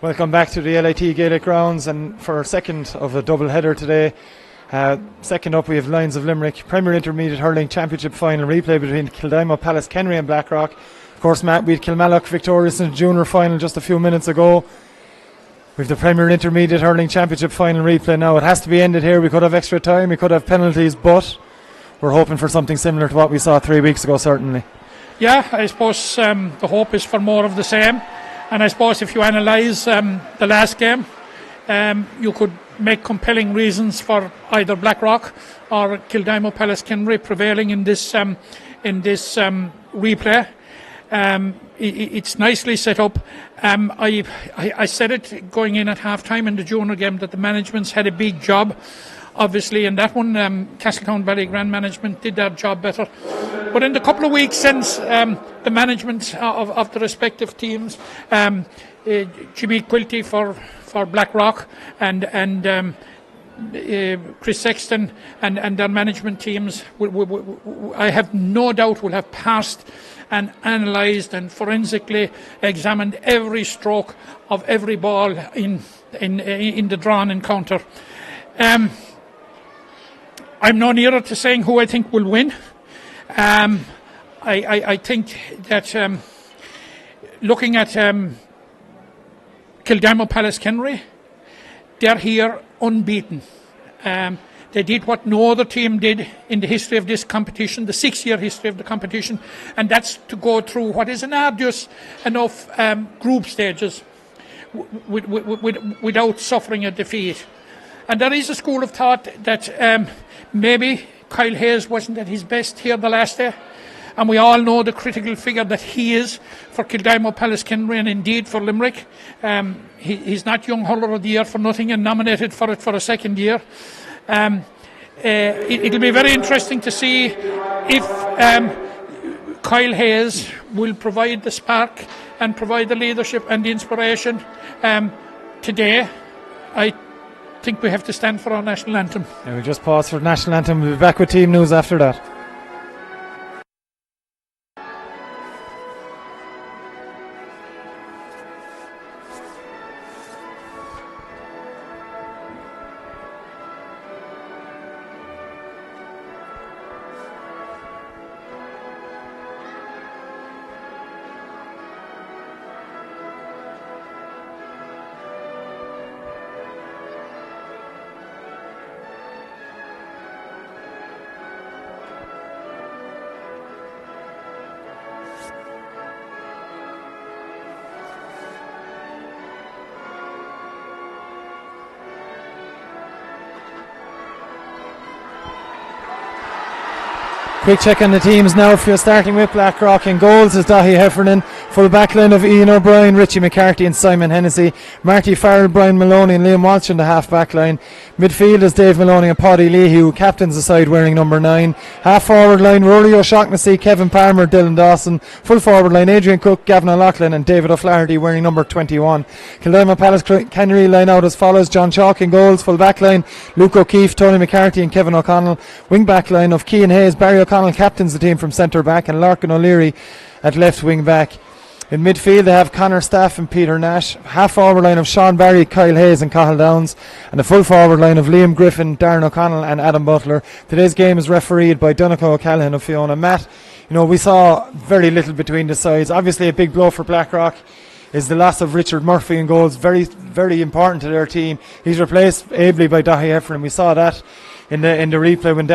Welcome back to the LIT Gaelic Grounds, and for our second of a double header today. Second up we have Lions of Limerick Premier Intermediate Hurling Championship Final replay between Kildimo, Pallaskenry and Blackrock. Of course, Matt, we had Kilmallock victorious in the junior final just a few minutes ago. We've the Premier Intermediate Hurling Championship Final replay now. It has to be ended here. We could have extra time, we could have penalties, but we're hoping for something similar to what we saw 3 weeks ago, certainly. Yeah, I suppose the hope is for more of the same. And I suppose if you analyse the last game, you could make compelling reasons for either Blackrock or Kildimo Pallaskenry prevailing in this replay. It's nicely set up. I said it going in at half time in the junior game that the management's had a big job. Obviously, in that one, Castlecown Valley Grand Management did their job better. But in the couple of weeks since, the management of the respective teams, Jimmy Quilty for Blackrock and Chris Sexton and their management teams, I have no doubt will have passed and analysed and forensically examined every stroke of every ball in the drawn encounter. I'm no nearer to saying who I think will win. I think that looking at Kildimo Pallaskenry, they're here unbeaten. They did what no other team did in the history of this competition, the 6-year history of the competition, and that's to go through what is an arduous enough group stages without suffering a defeat. And there is a school of thought that maybe Kyle Hayes wasn't at his best here the last day. And we all know the critical figure that he is for Kildimo Pallaskenry and indeed for Limerick. He's not Young Hurler of the Year for nothing and nominated for it for a second year. It'll be very interesting to see if Kyle Hayes will provide the spark and provide the leadership and the inspiration today. I think we have to stand for our national anthem. Yeah, we just pause for national anthem. We'll be back with team news after that. Quick check on the teams now for you, starting with Blackrock. In goals is Dahi Heffernan. Full backline of Ian O'Brien, Richie McCarthy and Simon Hennessy. Marty Farrell, Brian Maloney and Liam Walsh in the half backline. Midfield is Dave Maloney and Paddy Leahy, who captains the side wearing number 9. Half forward line Rory O'Shaughnessy, Kevin Palmer, Dylan Dawson. Full forward line Adrian Cook, Gavin O'Loughlin and David O'Flaherty wearing number 21. Kildimo Pallaskenry line out as follows: John Chalk in goals. Full backline Luke O'Keefe, Tony McCarthy and Kevin O'Connell. Wing backline of Cian Hayes, Barry O'Connell captains the team from centre back and Larkin O'Leary at left wing back. In midfield they have Connor Staff and Peter Nash. Half forward line of Sean Barry, Kyle Hayes and Cathal Downs, and a full forward line of Liam Griffin, Darren O'Connell and Adam Butler. Today's game is refereed by Donegal O'Callaghan of Fiona. Matt, we saw very little between the sides. Obviously a big blow for Blackrock is the loss of Richard Murphy in goals. Very, very important to their team. He's replaced ably by Dahi Heffernan. We saw that in the replay in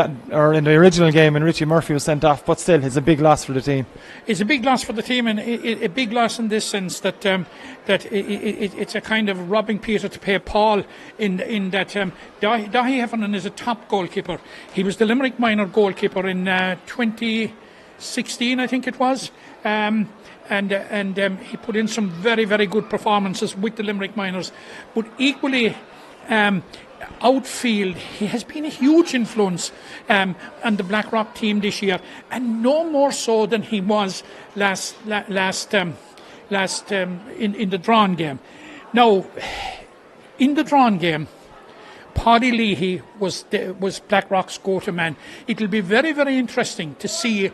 the original game when Richie Murphy was sent off, but still it's a big loss for the team. It's a big loss for the team, and a big loss in this sense that it's a kind of robbing Peter to pay Paul in that Dahi Heffernan is a top goalkeeper. He was the Limerick minor goalkeeper in 2016, I think it was. And he put in some very, very good performances with the Limerick minors, but equally outfield, he has been a huge influence on the Blackrock team this year, and no more so than he was last in the drawn game. Now, in the drawn game, Paddy Leahy was Blackrock's go-to man. It'll be very, very interesting to see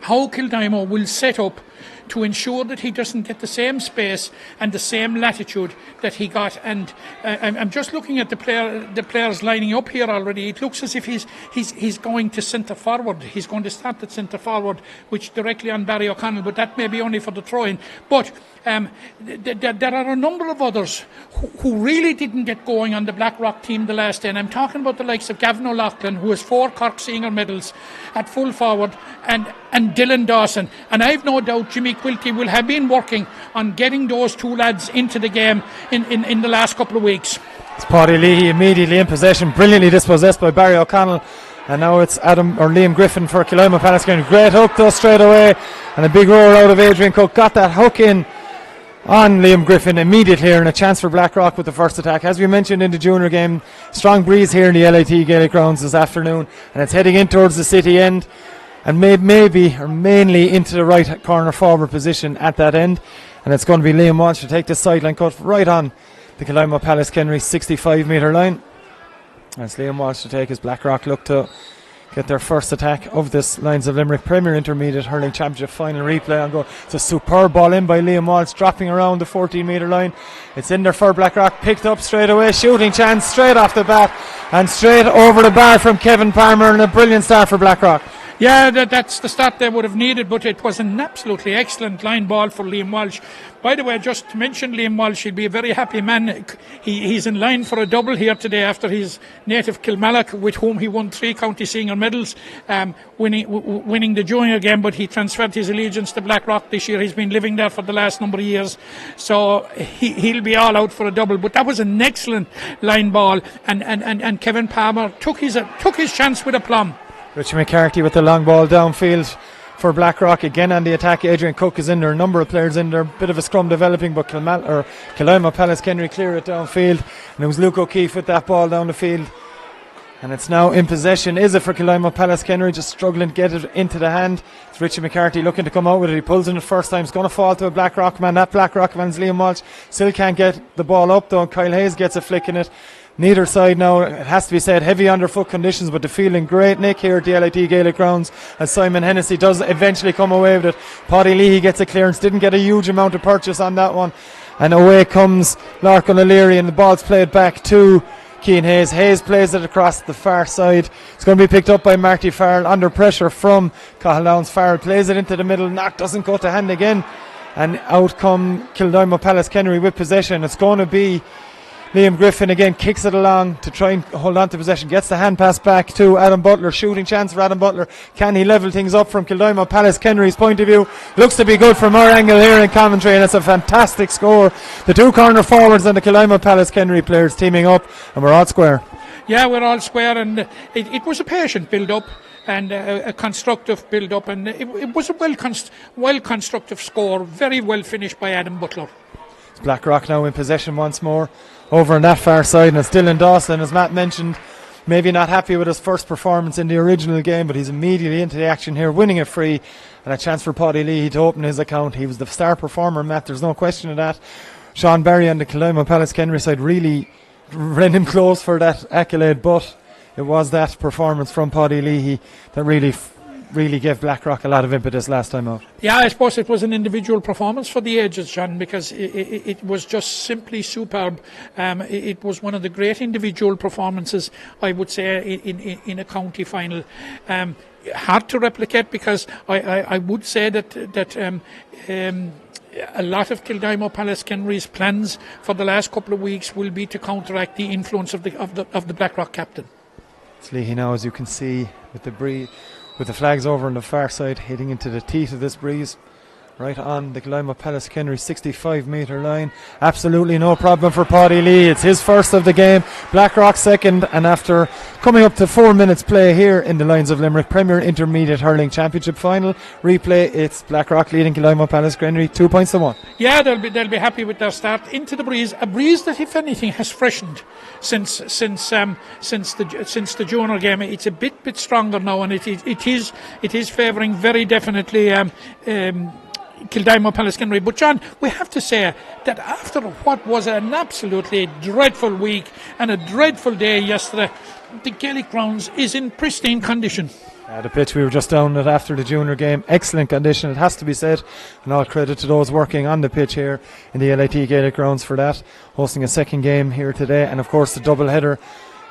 how Kildimo will set up to ensure that he doesn't get the same space and the same latitude that he got. And I'm just looking at the players lining up here already. It looks as if he's going to centre forward. He's going to start at centre forward, which directly on Barry O'Connell, but that may be only for the throw-in. But there are a number of others who really didn't get going on the Blackrock team the last day, and I'm talking about the likes of Gavin O'Loughlin, who has 4 Cork senior medals at full forward, and Dylan Dawson. And I've no doubt Jimmy Quilty will have been working on getting those 2 lads into the game in the last couple of weeks. It's Paddy Leahy immediately in possession, brilliantly dispossessed by Barry O'Connell. And now it's Liam Griffin for Kildimo Pallaskenry. Great hook though straight away, and a big roar out of Adrian Cook. Got that hook in on Liam Griffin immediately, and a chance for Blackrock with the first attack. As we mentioned in the junior game, strong breeze here in the LIT Gaelic grounds this afternoon, and it's heading in towards the city end, and maybe or mainly into the right corner forward position at that end. And it's going to be Liam Walsh to take the sideline cut right on the Kildimo Pallaskenry 65 metre line. As Liam Walsh to take his Blackrock look to get their first attack of this Lions of Limerick Premier Intermediate Hurling Championship final replay on goal. It's a superb ball in by Liam Walsh, dropping around the 14 metre line. It's in there for Blackrock, picked up straight away, shooting chance straight off the bat and straight over the bar from Kevin Palmer, and a brilliant start for Blackrock. Yeah, that's the start they would have needed, but it was an absolutely excellent line ball for Liam Walsh. By the way, just to mention Liam Walsh, he'll be a very happy man. He's in line for a double here today after his native Kilmallock, with whom he won 3 county senior medals, winning the junior game, but he transferred his allegiance to Blackrock this year. He's been living there for the last number of years, so he'll be all out for a double. But that was an excellent line ball, and Kevin Palmer took his chance with aplomb. Richie McCarthy with the long ball downfield for Blackrock again on the attack. Adrian Cook is in there, a number of players in there, bit of a scrum developing, but Kildimo Pallaskenry clear it downfield, and it was Luke O'Keefe with that ball down the field, and it's now in possession. Is it for Kildimo Pallaskenry? Just struggling to get it into the hand. It's Richie McCarthy looking to come out with it. He pulls in the first time. It's going to fall to a Blackrock man. That Blackrock man's Liam Walsh. Still can't get the ball up though. Kyle Hayes gets a flick in it. Neither side now, it has to be said, heavy underfoot conditions, but the feeling great nick here at the LIT Gaelic grounds, as Simon Hennessy does eventually come away with it. Paddy Leahy gets a clearance, didn't get a huge amount of purchase on that one, and away comes Larkin O'Leary, and the ball's played back to Cian Hayes. Hayes plays it across the far side. It's going to be picked up by Marty Farrell under pressure from Cathal Downs. Farrell plays it into the middle, knock doesn't go to hand again, and out come Kildimo Pallaskenry with possession. It's going to be Liam Griffin again, kicks it along to try and hold on to possession, gets the hand pass back to Adam Butler. Shooting chance for Adam Butler. Can he level things up from Kildimo Pallaskenry's point of view? Looks to be good from our angle here in commentary, and it's a fantastic score. The 2 corner forwards and the Kildimo Pallaskenry players teaming up, and we're all square. Yeah, we're all square, and it was a patient build-up and a constructive build-up, and it was a well-constructive score, very well finished by Adam Butler. It's Blackrock now in possession once more over on that far side, and it's Dylan Dawson, as Matt mentioned, maybe not happy with his first performance in the original game, but he's immediately into the action here, winning it free, and a chance for Paddy Leahy to open his account. He was the star performer, Matt, there's no question of that. Sean Barry on the Kildimo Pallaskenry side really ran him close for that accolade, but it was that performance from Paddy Leahy that really gave Blackrock a lot of impetus last time out. Yeah, I suppose it was an individual performance for the ages, John, because it was just simply superb. It was one of the great individual performances, I would say, in a county final. Hard to replicate, because I would say that a lot of Kildimo Pallaskenry's plans for the last couple of weeks will be to counteract the influence of the Blackrock captain. It's Leahy now, as you can see, with the flags over on the far side, heading into the teeth of this breeze, right on the Kildimo Pallaskenry 65 metre line. Absolutely no problem for Paddy Lee. It's his first of the game, Blackrock second, and after coming up to 4 minutes play here in the Lions of Limerick Premier Intermediate Hurling Championship final replay, it's Blackrock leading Kildimo Pallaskenry 2-1. Yeah, they'll be happy with their start into the breeze, a breeze that, if anything, has freshened since the junior game. It's a bit stronger now, and it is favouring very definitely Kildimo Pallaskenry. But John, we have to say that after what was an absolutely dreadful week and a dreadful day yesterday, the Gaelic grounds is in pristine condition. The pitch, we were just down it after the junior game. Excellent condition, it has to be said. And all credit to those working on the pitch here in the LIT Gaelic grounds for that. Hosting a second game here today. And of course the double header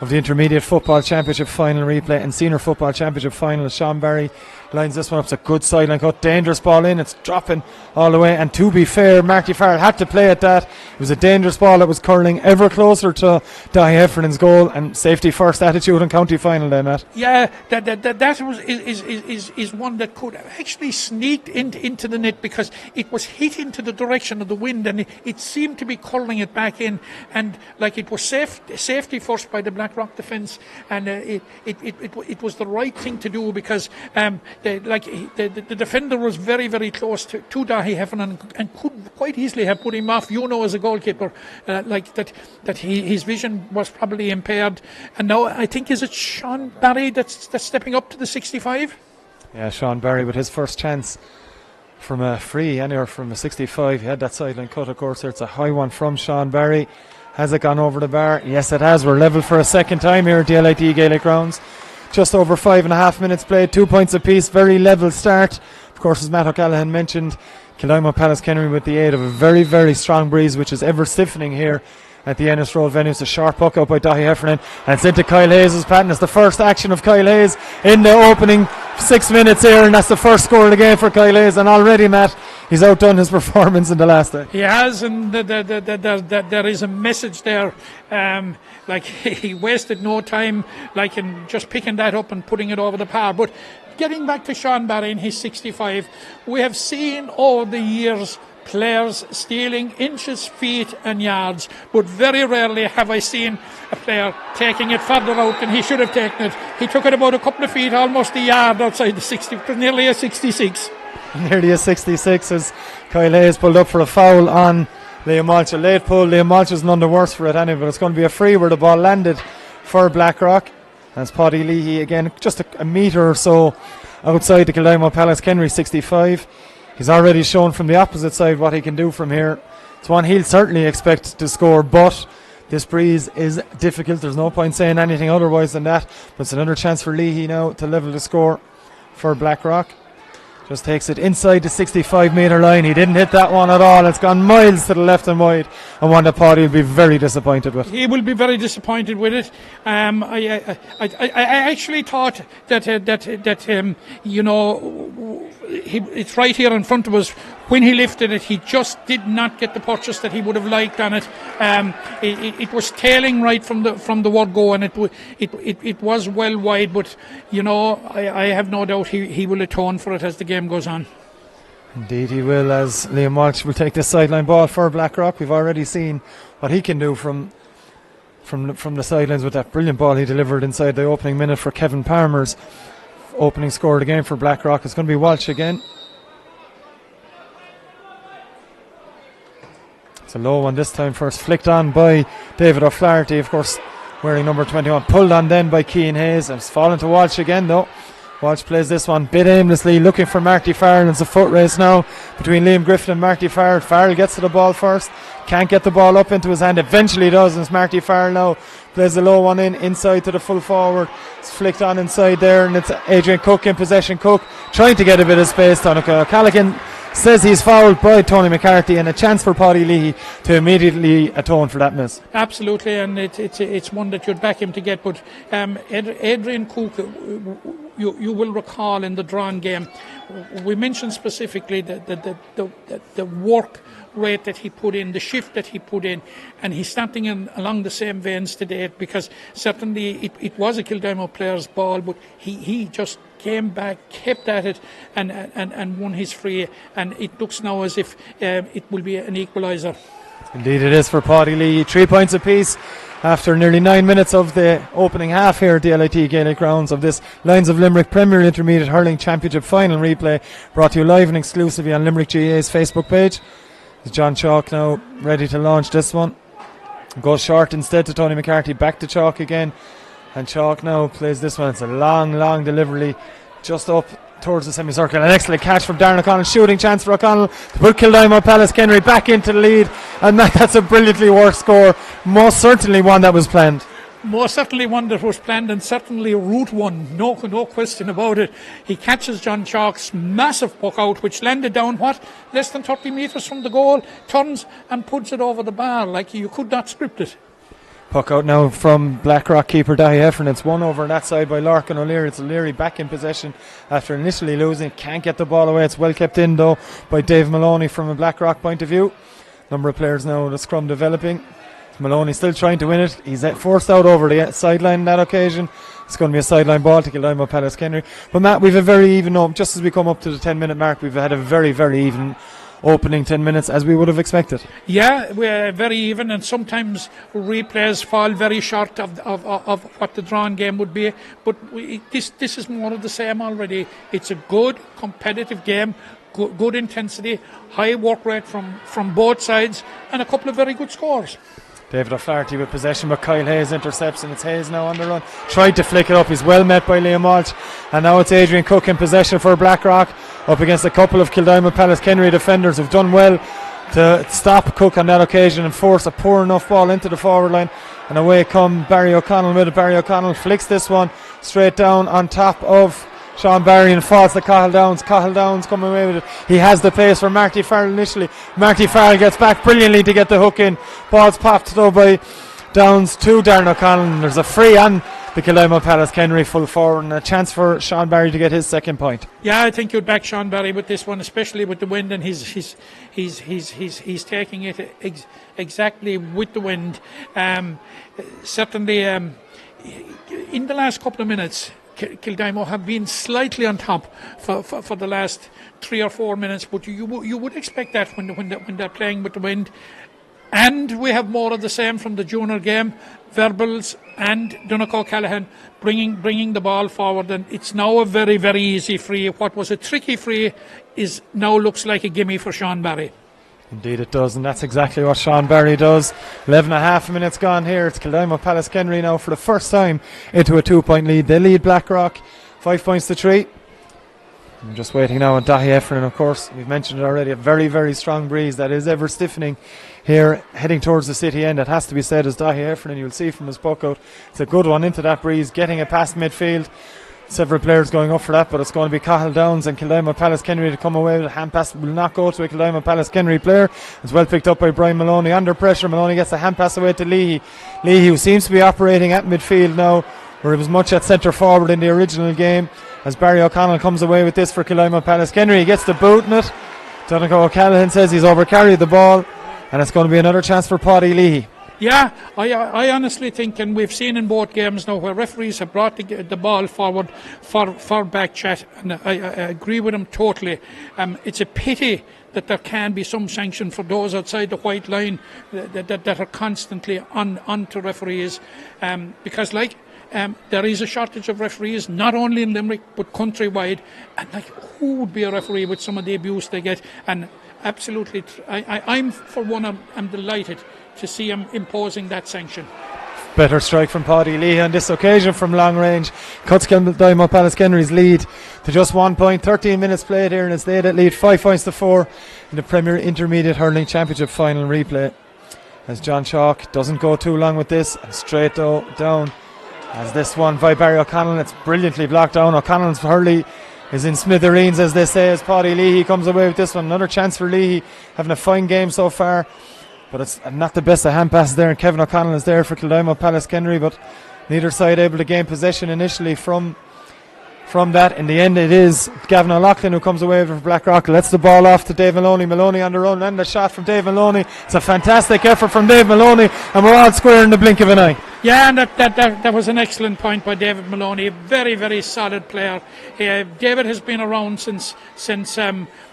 of the Intermediate Football Championship final replay and Senior Football Championship final. Sean Barry lines this one up. It's a good sideline cut, dangerous ball in, it's dropping all the way, and to be fair, Marty Farrell had to play at that. It was a dangerous ball that was curling ever closer to Dahi Heffernan's goal, and safety first attitude in county final then, Matt. Yeah, that was is one that could have actually sneaked into the net, because it was hit into the direction of the wind, and it seemed to be curling it back in, and like it was safety first by the Blackrock defence, and it was the right thing to do, because the defender was very, very close to Dahi Heffernan and could quite easily have put him off. As a goalkeeper, his vision was probably impaired. And now I think, is it Sean Barry that's stepping up to the 65? Yeah, Sean Barry with his first chance from a free, anywhere from a 65. He had that sideline cut, of course. It's a high one from Sean Barry. Has it gone over the bar? Yes, it has. We're level for a second time here at the LIT Gaelic grounds. Just over 5.5 minutes played, 2 points apiece, very level start. Of course, as Matt O'Callaghan mentioned, Kildimo Pallaskenry with the aid of a very, very strong breeze, which is ever stiffening here at the Ennis Road venue. It's a sharp puck out by Dahi Heffernan, and it's into Kyle Hayes' pattern. It's the first action of Kyle Hayes in the opening 6 minutes here, and that's the first score of the game for Kyle Hayes. And already, Matt, he's outdone his performance in the last day. He has, and there is a message there. He wasted no time, in just picking that up and putting it over the par. But getting back to Sean Barry in his 65, we have seen over the years players stealing inches, feet and yards, but very rarely have I seen a player taking it further out than he should have taken it. He took it about a couple of feet, almost a yard outside the 60, nearly a 66. Nearly a 66 as Kyle Hayes pulled up for a foul on Liam Walsh. A late pull. Liam Walsh is none the worse for it anyway, but it's going to be a free where the ball landed for Blackrock. As Paddy Leahy again, just a metre or so outside the Kildimo Pallaskenry 65. He's already shown from the opposite side what he can do from here. It's one he'll certainly expect to score, but this breeze is difficult. There's no point saying anything otherwise than that. But it's another chance for Leahy now to level the score for Blackrock. Just takes it inside the 65 metre line. He didn't hit that one at all. It's gone miles to the left and wide, and one that Paddy will be very disappointed with. He will be very disappointed with it. I actually thought that it's right here in front of us. When he lifted it, he just did not get the purchase that he would have liked on it. It was tailing right from the word go, and it was well wide. But I have no doubt he will atone for it as the game goes on. Indeed he will, as Liam Walsh will take this sideline ball for Blackrock. We've already seen what he can do from the sidelines with that brilliant ball he delivered inside the opening minute for Kevin Palmer's opening score of the game for Blackrock. It's going to be Walsh again. It's a low one this time, first flicked on by David O'Flaherty, of course wearing number 21, pulled on then by Cian Hayes, and it's fallen to Walsh again though. Walsh plays this one bit aimlessly, looking for Marty Farrell. It's a foot race now between Liam Griffin and Marty Farrell. Farrell gets to the ball first, can't get the ball up into his hand, eventually does, and it's Marty Farrell now plays the low one inside to the full forward. It's flicked on inside there, and it's Adrian Cook in possession. Cook trying to get a bit of space. Donnacha Callaghan says he's fouled by Tony McCarthy, and a chance for Paddy Leahy to immediately atone for that miss. Absolutely, and it's one that you'd back him to get. But Adrian Cook, you will recall in the drawn game, we mentioned specifically the work rate that he put in, the shift that he put in, and he's starting along the same veins today, because certainly it was a Kildimo player's ball, but he just came back, kept at it, and won his free, and it looks now as if it will be an equaliser. Indeed it is for Paddy Lee. 3 points apiece after nearly 9 minutes of the opening half here at the LIT Gaelic grounds of this Lions of Limerick Premier Intermediate Hurling Championship final replay, brought to you live and exclusively on Limerick GA's Facebook page. John Chalk now ready to launch this one. Goes short instead to Tony McCarthy, back to Chalk again, and Chalk now plays this one. It's a long delivery just up towards the semicircle. An excellent catch from Darren O'Connell, shooting chance for O'Connell to put Kildimo Pallaskenry back into the lead, and that's a brilliantly worked score, most certainly one that was planned. Most certainly one that was planned, and certainly route one, no question about it. He catches John Chalk's massive puck out, which landed down, less than 30 metres from the goal, turns and puts it over the bar, like you could not script it. Puck out now from Blackrock keeper Dahi Heffernan. It's won over on that side by Larkin O'Leary. It's O'Leary back in possession after initially losing. Can't get the ball away. It's well kept in though by Dave Maloney from a Blackrock point of view. Number of players now, the scrum developing. Maloney still trying to win it. He's forced out over the sideline on that occasion. It's going to be a sideline ball to Kildimo Pallaskenry. But Matt, we've a very even, just as we come up to the 10-minute mark, we've had a very, very even opening 10 minutes as we would have expected. Yeah, we're very even, and sometimes replays fall very short of what the drawn game would be. But this is more of the same already. It's a good, competitive game. Good intensity, high work rate from both sides, and a couple of very good scores. David O'Flaherty with possession, but Kyle Hayes intercepts, and it's Hayes now on the run. Tried to flick it up, he's well met by Liam Walsh, and now it's Adrian Cook in possession for Blackrock up against a couple of Kildimo Pallaskenry defenders who've done well to stop Cook on that occasion and force a poor enough ball into the forward line. And away come Barry O'Connell with it. Barry O'Connell flicks this one straight down on top of Sean Barry and falls to Cathal Downs. Cathal Downs coming away with it. He has the pace for Marty Farrell initially. Marty Farrell gets back brilliantly to get the hook in. Ball's popped though by Downs to Darren O'Connell. And there's a free on the Kildimo Pallaskenry full forward and a chance for Sean Barry to get his second point. Yeah, I think you'd back Sean Barry with this one, especially with the wind, and he's taking it exactly with the wind. Certainly, in the last couple of minutes, Kildimo have been slightly on top for the last 3 or 4 minutes, but you would expect that when they're playing with the wind. And we have more of the same from the junior game. Verbals and Donegal Callahan bringing the ball forward, and it's now a very, very easy free. What was a tricky free is now looks like a gimme for Sean Barry. Indeed it does, and that's exactly what Sean Barry does. 11 and a half minutes gone here. It's Kildimo Pallaskenry now for the first time into a 2-point lead. They lead Blackrock 5 points to 3. I'm just waiting now on Dahi Heffernan, of course. We've mentioned it already, a very, very strong breeze that is ever stiffening here heading towards the city end. It has to be said as Dahi Heffernan, you'll see from his puck out, it's a good one into that breeze, getting it past midfield. Several players going up for that, but it's going to be Cathal Downs and Kildimo Pallaskenry to come away with a hand pass. Will not go to a Kildimo Pallaskenry player. It's well picked up by Brian Maloney. Under pressure, Maloney gets a hand pass away to Leahy. Leahy, who seems to be operating at midfield now, where he was much at centre forward in the original game, as Barry O'Connell comes away with this for Kildimo Pallaskenry. He gets the boot in it. Donegal O'Callaghan says he's overcarried the ball, and it's going to be another chance for Paddy Leahy. Yeah, I honestly think, and we've seen in both games now where referees have brought the ball forward for back chat, and I agree with them totally. It's a pity that there can be some sanction for those outside the white line that are constantly on to referees, because there is a shortage of referees, not only in Limerick but countrywide, and who would be a referee with some of the abuse they get? And absolutely, I'm for one, I'm delighted to see him imposing that sanction. Better strike from Paddy Leahy on this occasion from long range. Cuts Kildimo Pallaskenry's lead to just 1 point. 13 minutes played here, and it's they that lead 5 points to 4 in the Premier Intermediate Hurling Championship final replay. As John Chalk doesn't go too long with this, and straight down as this one by Barry O'Connell. It's brilliantly blocked down. O'Connell's hurley is in smithereens, as they say, as Paddy Leahy comes away with this one. Another chance for Leahy, having a fine game so far, but it's not the best of hand passes there, and Kevin O'Connell is there for Kildimo Pallaskenry, but neither side able to gain possession initially from that. In the end, it is Gavin O'Loughlin who comes away for Blackrock, lets the ball off to Dave Maloney. Maloney on the run, and a shot from Dave Maloney. It's a fantastic effort from Dave Maloney, and we're all square in the blink of an eye. Yeah, and that was an excellent point by David Maloney. A very, very solid player. David has been around since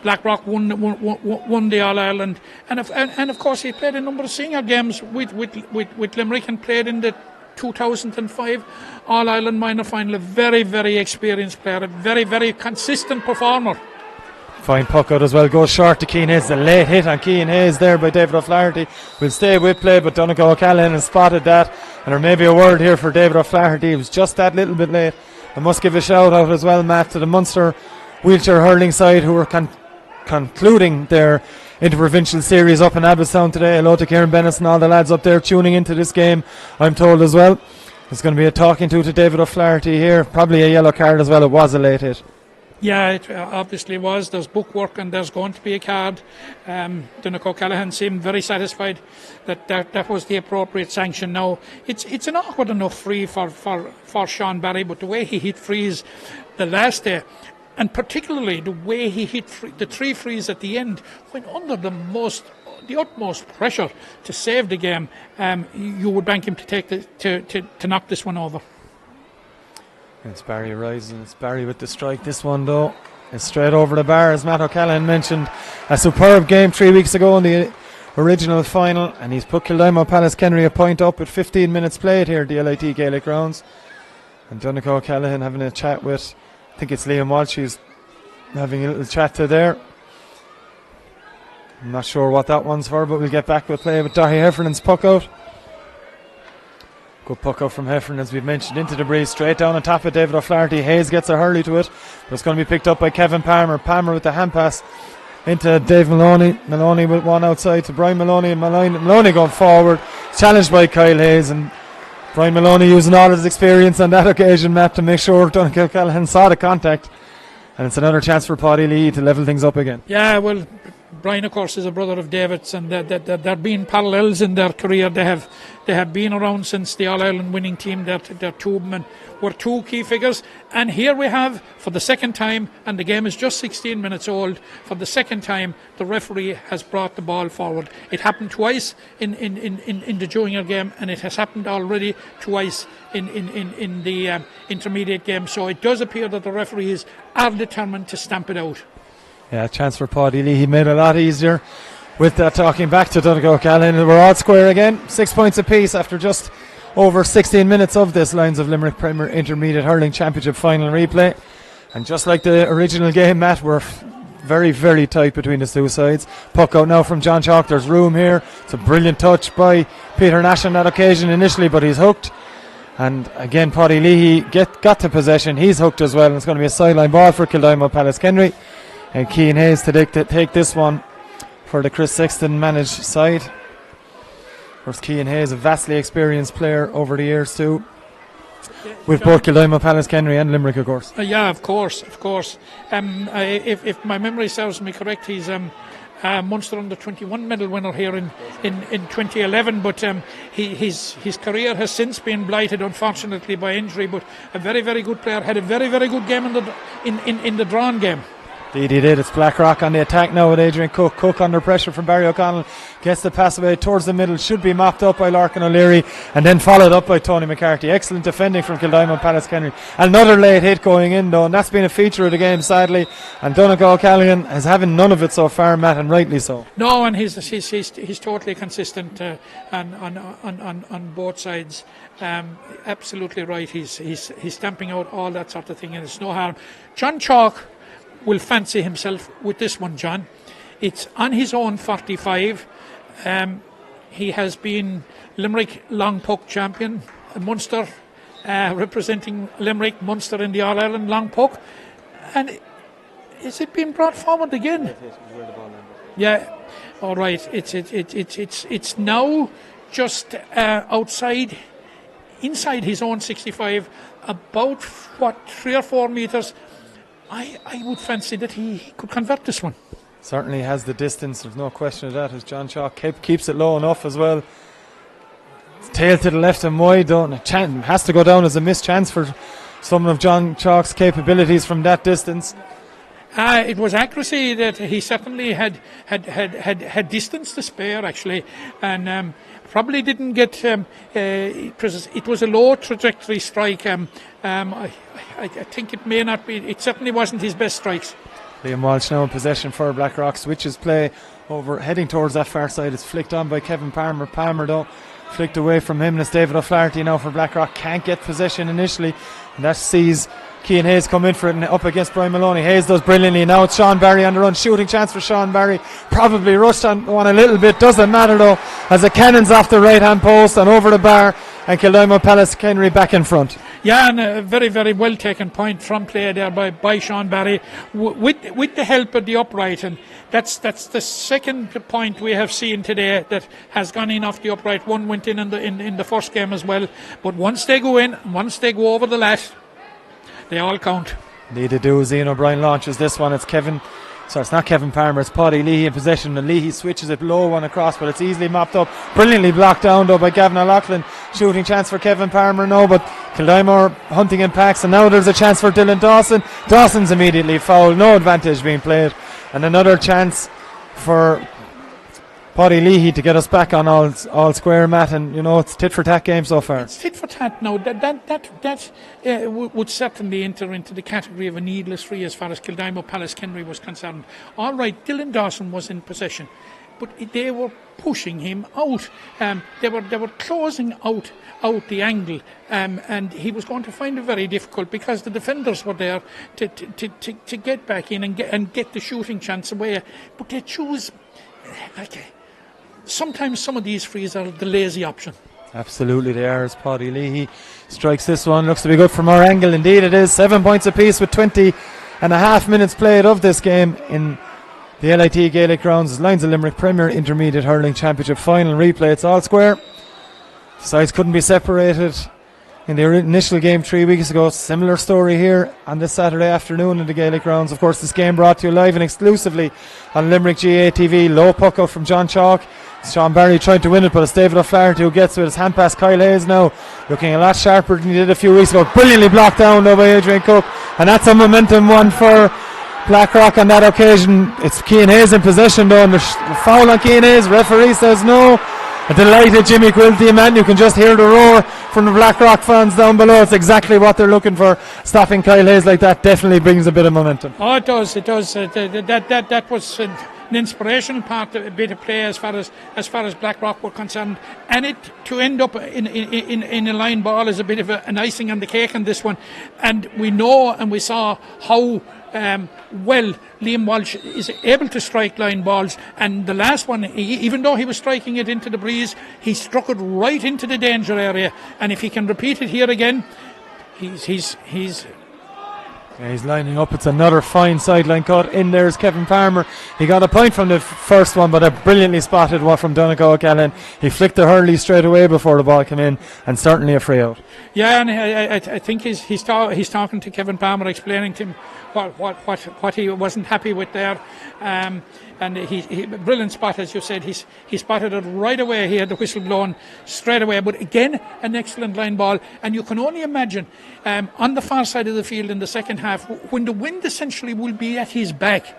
Blackrock won the All Ireland, and of course he played a number of senior games with Limerick, and played in the 2005 All Ireland minor final. A very, very experienced player, a very, very consistent performer. Fine puck out as well, goes short to Keane Hayes. The late hit on Keane Hayes there by David O'Flaherty will stay with play, but Donegal O'Callaghan has spotted that, and there may be a word here for David O'Flaherty. He was just that little bit late. I must give a shout out as well, Matt, to the Munster wheelchair hurling side, who are concluding their interprovincial series up in Abbottstown today. Hello to Kieran Bennett and all the lads up there tuning into this game, I'm told as well. There's going to be a talking to David O'Flaherty here. Probably a yellow card as well. It was a late hit. Yeah, it obviously was. There's bookwork and there's going to be a card. Donncha O'Callaghan seemed very satisfied that was the appropriate sanction. Now, it's an awkward enough free for Sean Barry, but the way he hit frees the last day, and particularly the way he hit the 3 frees at the end, when under the utmost pressure to save the game, you would bank him to take to knock this one over. It's Barry rising. It's Barry with the strike. This one, though, is straight over the bar, as Matt O'Callaghan mentioned. A superb game 3 weeks ago in the original final, and he's put Kildimo Pallaskenry a point up with 15 minutes played here at the LIT Gaelic Grounds. And Donncha O'Callaghan having a chat with, I think it's Liam Walsh, he's having a little chat to there. I'm not sure what that one's for, but we'll get back with play with Daithí Heffernan's puck out. Good puck out from Heffernan, as we've mentioned, into the breeze, straight down on top of David O'Flaherty. Hayes gets a hurley to it, but it's going to be picked up by Kevin Palmer. Palmer with the hand pass into Dave Maloney. Maloney with one outside to Brian Maloney, and Maloney going forward, challenged by Kyle Hayes, and Brian Maloney using all his experience on that occasion, Matt, to make sure Donncha O'Callaghan saw the contact. And it's another chance for Paddy Lee to level things up again. Yeah, well, Brian, of course, is a brother of David's, and there been parallels in their career. They have been around since the All-Ireland winning team. They're two of them, and were 2 key figures. And here we have, for the second time, and the game is just 16 minutes old, for the second time, the referee has brought the ball forward. It happened twice in the junior game, and it has happened already twice in the intermediate game. So it does appear that the referees are determined to stamp it out. Yeah, chance for Paddy Lee. He made it a lot easier with that talking back to Donncha O'Callaghan. We're all square again. 6 points apiece after just over 16 minutes of this Lions of Limerick Premier Intermediate Hurling Championship final replay. And just like the original game, Matt, we're very, very tight between the two sides. Puck out now from John Chalk. There's room here. It's a brilliant touch by Peter Nash on that occasion initially, but he's hooked. And again, Paddy Lee got to possession. He's hooked as well. And it's going to be a sideline ball for Kildimo Pallaskenry. And Cian Hayes to take this one for the Chris Sexton managed side. Of course, Cian Hayes, a vastly experienced player over the years too, with both Kildimo Pallaskenry and Limerick, of course. Yeah, of course. If my memory serves me correct, he's Munster under 21 medal winner here in 2011, but his career has since been blighted, unfortunately, by injury. But a very, very good player, had a very, very good game in the drawn game. Indeed he did. It's Blackrock on the attack now with Adrian Cook. Cook under pressure from Barry O'Connell. Gets the pass away towards the middle. Should be mopped up by Larkin O'Leary. And then followed up by Tony McCarthy. Excellent defending from Kildimo Pallaskenry. Another late hit going in though. And that's been a feature of the game, sadly. And Donncha O'Callaghan is having none of it so far, Matt, and rightly so. No, and he's totally consistent on both sides. Absolutely right. He's stamping out all that sort of thing, and it's no harm. John Chalk will fancy himself with this one, John. It's on his own 45. He has been Limerick long puck champion, Munster representing Limerick, Munster in the All-Ireland long puck. And is it being brought forward again? Yeah, all right. It's now just inside his own 65, about 3 or 4 meters. I would fancy that he could convert this one. Certainly has the distance, there's no question of that, as John Chalk keeps it low enough as well. Tail to the left and wide, has to go down as a missed chance for some of John Chalk's capabilities from that distance. It was accuracy that he certainly had distance to spare, actually, and probably didn't get. It was a low trajectory strike. I think it may not be. It certainly wasn't his best strikes. Liam Walsh now in possession for Blackrock. Switches play over, heading towards that far side. It's flicked on by Kevin Palmer. Palmer though flicked away from him. It's David O'Flaherty now for Blackrock. Can't get possession initially, and that sees Cian Hayes come in for it and up against Brian Maloney. Hayes does brilliantly. Now it's Sean Barry on the run. Shooting chance for Sean Barry. Probably rushed on one a little bit. Doesn't matter though, as the cannon's off the right hand post and over the bar, and Kildimo Pallaskenry back in front. Yeah, and a very, very well taken point from play there by Sean Barry with the help of the upright, and that's the second point we have seen today that has gone in off the upright. One went in the first game as well, but once they go in, once they go over the lat, they all count. Indeed they do. Ian O'Brien launches this one. It's not Kevin Palmer, it's Paddy Leahy in possession, and Leahy switches it low one across, but it's easily mopped up, brilliantly blocked down though by Gavin O'Loughlin. Shooting chance for Kevin Palmer, no, but Kildimo hunting in packs, and now there's a chance for Dylan Dawson. Dawson's immediately fouled, no advantage being played, and another chance for Paddy Leahy to get us back on all square, Matt, and it's tit for tat game so far. It's tit for tat now. That would certainly enter into the category of a needless free as far as Kildimo Pallaskenry was concerned. All right, Dylan Dawson was in possession, but they were pushing him out. They were closing out the angle, and he was going to find it very difficult because the defenders were there to get back in and get the shooting chance away. But they choose sometimes some of these frees are the lazy option. Absolutely they are, as Paddy Leahy strikes this one. Looks to be good from our angle. Indeed it is. 7 points apiece with 20.5 minutes played of this game in the LIT Gaelic Grounds. Lions of Limerick Premier Intermediate Hurling Championship final replay. It's all square. The sides couldn't be separated in the initial game 3 weeks ago. Similar story here on this Saturday afternoon in the Gaelic Grounds. Of course, this game brought to you live and exclusively on Limerick GA TV. Low puck out from John Chalk. Sean Barry trying to win it, but it's David O'Flaherty who gets with his hand pass. Kyle Hayes now looking a lot sharper than he did a few weeks ago. Brilliantly blocked down though by Adrian Cook, and that's a momentum one for Blackrock on that occasion. It's Cian Hayes in possession though, and the foul on Cian Hayes. Referee says no. A delighted Jimmy Quilty, man. You can just hear the roar from the Blackrock fans down below. It's exactly what they're looking for. Stopping Kyle Hayes like that definitely brings a bit of momentum. Oh, it does. That was an inspirational a bit of play as far as Blackrock were concerned, and it to end up in a line ball is a bit of an icing on the cake on this one. And we know and we saw how well Liam Walsh is able to strike line balls, and the last one, even though he was striking it into the breeze, he struck it right into the danger area, and if he can repeat it here again, he's lining up. It's another fine sideline cut. In there's Kevin Palmer. He got a point from the first one, but a brilliantly spotted one from Donegal O'Callaghan. He flicked the hurley straight away before the ball came in, and certainly a free out. Yeah, and I think he's talking to Kevin Palmer, explaining to him what he wasn't happy with there. And he brilliant spot, as you said. He spotted it right away. He had the whistle blown straight away. But again, an excellent line ball. And you can only imagine on the far side of the field in the second half, when the wind essentially will be at his back,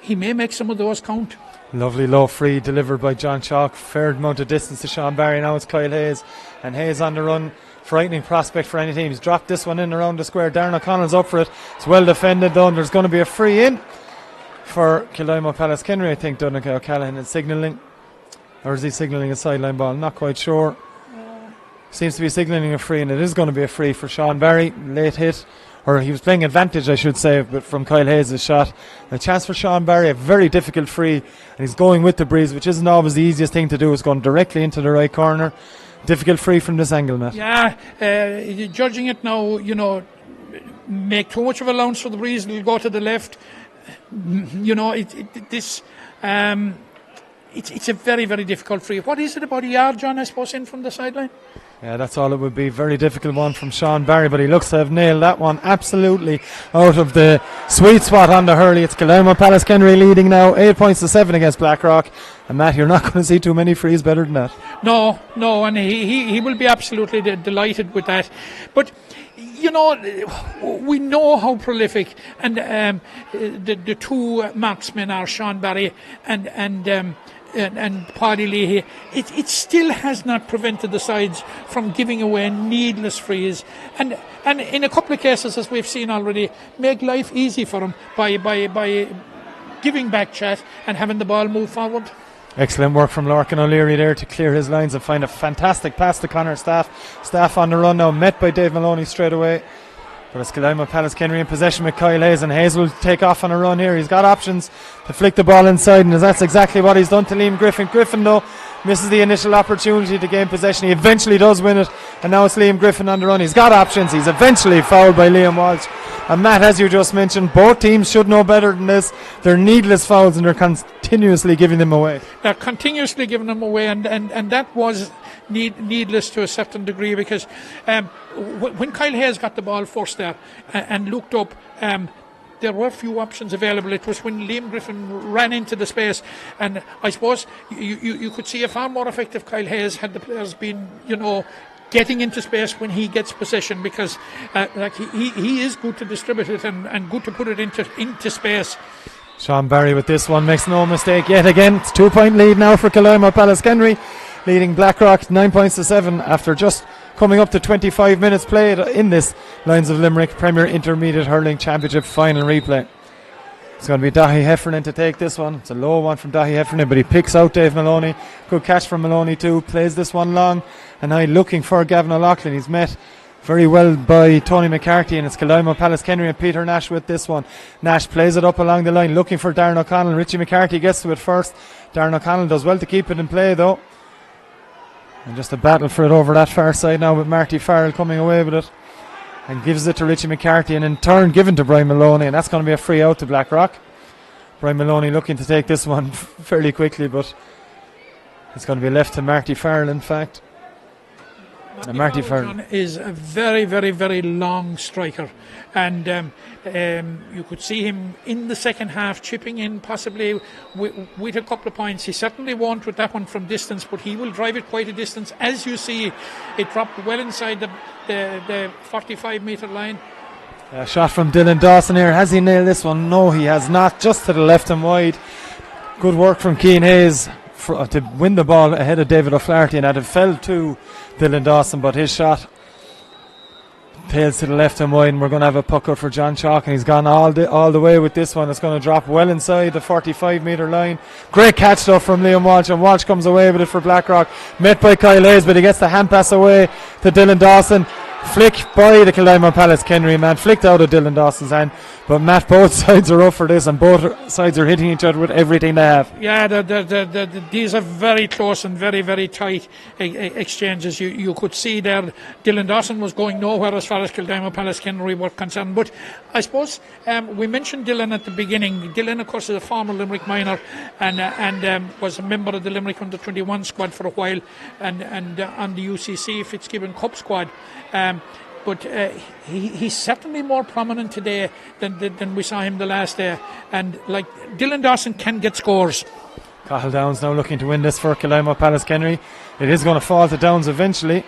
he may make some of those count. Lovely low free delivered by John Chalk. Fair amount of distance to Sean Barry. Now it's Kyle Hayes. And Hayes on the run. Frightening prospect for any team. He's dropped this one in around the square. Darren O'Connell's up for it. It's well defended though, and there's going to be a free in for Kildimo Pallaskenry. I think Donegal O'Callaghan is signalling, or is he signalling a sideline ball? Not quite sure. Seems to be signalling a free, and it is going to be a free for Sean Barry. Late hit, or he was playing advantage I should say, but from Kyle Hayes' shot. A chance for Sean Barry, a very difficult free, and he's going with the breeze, which isn't always the easiest thing to do. It's going directly into the right corner. Difficult free from this angle, Matt. Yeah, judging it now, make too much of allowance for the breeze, it'll go to the left. It's a very, very difficult free. What is it, about a yard, John, I suppose, in from the sideline? Yeah, that's all it would be. Very difficult one from Sean Barry, but he looks to have nailed that one absolutely out of the sweet spot on the hurley. It's Kildimo Pallaskenry leading now 8 points to 7 against Blackrock. And Matt, you're not going to see too many frees better than that. No, and he will be absolutely delighted with that. But we know how prolific and the two marksmen are, Sean Barry and Paddy Leahy. It still has not prevented the sides from giving away needless frees, and in a couple of cases, as we've seen already, make life easy for them by giving back chat and having the ball move forward. Excellent work from Lorcan O'Leary there to clear his lines and find a fantastic pass to Conor Staff on the run now, met by Dave Maloney straight away. But it's Kildimo Pallaskenry in possession with Kyle Hayes, and Hayes will take off on a run here. He's got options to flick the ball inside, and that's exactly what he's done to Liam Griffin. Griffin though misses the initial opportunity to gain possession. He eventually does win it, and now it's Liam Griffin on the run. He's got options. He's eventually fouled by Liam Walsh. And Matt, as you just mentioned, both teams should know better than this. They're needless fouls, and they're continuously giving them away. They're continuously giving them away, and that was needless to a certain degree, because when Kyle Hayes got the ball first there and looked up, there were few options available. It was when Liam Griffin ran into the space, and I suppose you could see a far more effective Kyle Hayes had the players been, getting into space when he gets possession, because he is good to distribute it and good to put it into space. Sean Barry with this one makes no mistake yet again. It's 2-point lead now for Kildimo. Pallaskenry leading Blackrock 9 points to 7 after just coming up to 25 minutes played in this Lions of Limerick Premier Intermediate Hurling Championship final replay. It's going to be Dahi Heffernan to take this one. It's a low one from Dahi Heffernan, but he picks out Dave Maloney. Good catch from Maloney too. Plays this one long, and now looking for Gavin O'Loughlin. He's met very well by Tony McCarthy, and it's Kildimo, Pallaskenry and Peter Nash with this one. Nash plays it up along the line, looking for Darren O'Connell. Richie McCarthy gets to it first. Darren O'Connell does well to keep it in play though. And just a battle for it over that far side now, with Marty Farrell coming away with it. And gives it to Richie McCarthy, and in turn given to Brian Maloney, and that's going to be a free out to Blackrock. Brian Maloney looking to take this one fairly quickly, but it's going to be left to Marty Farrell in fact. Marty Farrell is a very, very, very long striker, and you could see him in the second half chipping in possibly with a couple of points. He certainly won't with that one from distance, but he will drive it quite a distance. As you see, it dropped well inside the 45-metre line. A shot from Dylan Dawson here. Has he nailed this one? No, he has not. Just to the left and wide. Good work from Cian Hayes to win the ball ahead of David O'Flaherty, and it fell to Dylan Dawson, but his shot tails to the left and wide, and we're going to have a puck out for John Chalk, and he's gone all the way with this one. It's going to drop well inside the 45-metre line. Great catch though from Liam Walsh, and Walsh comes away with it for Blackrock, met by Kyle Hayes, but he gets the hand pass away to Dylan Dawson. Flick by the Kildimo Pallaskenry man, flicked out of Dylan Dawson's hand. But Matt, both sides are up for this, and both sides are hitting each other with everything they have. Yeah, these are very close and very, very tight exchanges. You could see there Dylan Dawson was going nowhere as far as Kildimo Pallaskenry were concerned. But I suppose we mentioned Dylan at the beginning. Dylan, of course, is a former Limerick minor and was a member of the Limerick under-21 squad for a while, and on the UCC Fitzgibbon Cup squad. But he's certainly more prominent today than we saw him the last day. And like Dylan Dawson can get scores. Cathal Downs now looking to win this for Kildimo Pallaskenry. It is going to fall to Downs eventually.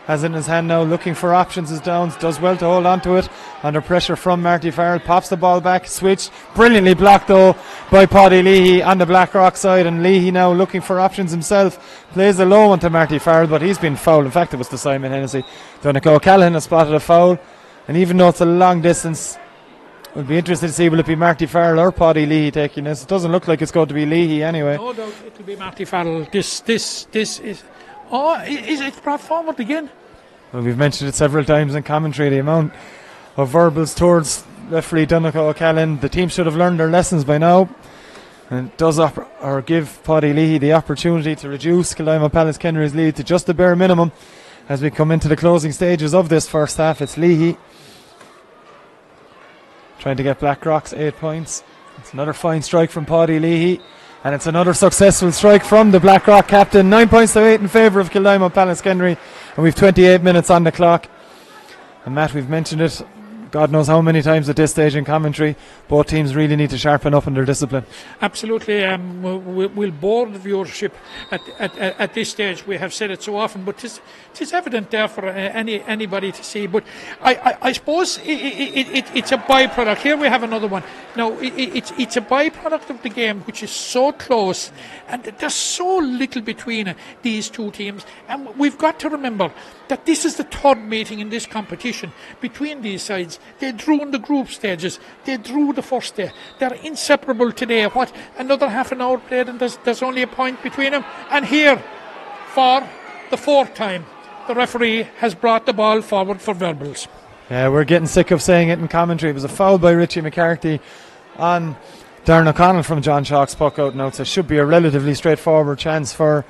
Has it in his hand now, looking for options as Downs does well to hold on to it. Under pressure from Marty Farrell, pops the ball back, switch, brilliantly blocked though by Paddy Leahy on the Blackrock side, and Leahy now looking for options himself, plays a low one to Marty Farrell, but he's been fouled. In fact, it was to Simon Hennessy. Donegal O'Callaghan has spotted a foul, and even though it's a long distance, we'll be interested to see will it be Marty Farrell or Paddy Leahy taking this. It doesn't look like it's going to be Leahy anyway. No doubt it'll be Marty Farrell. This is... Oh, is it brought forward again? Well, we've mentioned it several times in commentary, the amount of verbals towards referee Donegal O'Callaghan. The team should have learned their lessons by now, and it does give Paddy Leahy the opportunity to reduce Kildimo Pallaskenry's lead to just the bare minimum as we come into the closing stages of this first half. It's Leahy trying to get Blackrock's 8 points. It's another fine strike from Paddy Leahy, and it's another successful strike from the Blackrock captain. 9 points to 8 in favour of Kildimo Pallaskenry, and we've 28 minutes on the clock. And Matt, we've mentioned it God knows how many times at this stage in commentary. Both teams really need to sharpen up in their discipline. Absolutely. We'll bore the viewership at this stage. We have said it so often, but it's evident there for anybody to see. But I suppose it's a byproduct. Here we have another one. Now, it's a byproduct of the game, which is so close, and there's so little between these two teams. And we've got to remember that this is the third meeting in this competition between these sides. They drew in the group stages. They drew the first day. They're inseparable today. Another half an hour played, and there's only a point between them. And here, for the fourth time, the referee has brought the ball forward for verbals. Yeah, we're getting sick of saying it in commentary. It was a foul by Richie McCarthy on Darren O'Connell from John Chalk's puck out now. So it should be a relatively straightforward chance for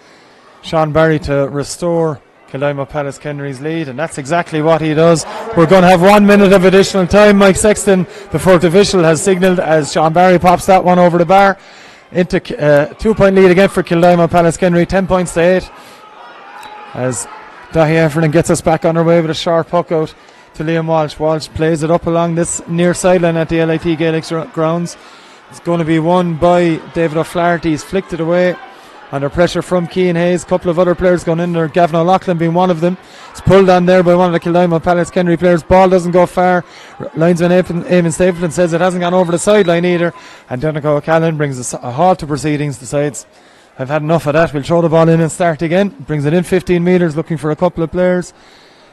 Sean Barry to restore Kildimo Pallaskenry's lead, and that's exactly what he does. We're going to have 1 minute of additional time. Mike Sexton, the fourth official, has signalled as Sean Barry pops that one over the bar. Into 2-point lead again for Kildimo Pallaskenry, 10 points to 8. As Dahi Heffernan gets us back on our way with a sharp puck out to Liam Walsh. Walsh plays it up along this near sideline at the LIT Gaelic grounds. It's going to be won by David O'Flaherty. He's flicked it away under pressure from Cian Hayes. A couple of other players going in there, Gavin O'Loughlin being one of them. It's pulled on there by one of the Kildimo Pallaskenry players. Ball doesn't go far. Linesman Eamon Stapleton says it hasn't gone over the sideline either, and Donegal O'Callaghan brings a halt to proceedings. Decides, I've had enough of that, we'll throw the ball in and start again. Brings it in 15 metres, looking for a couple of players.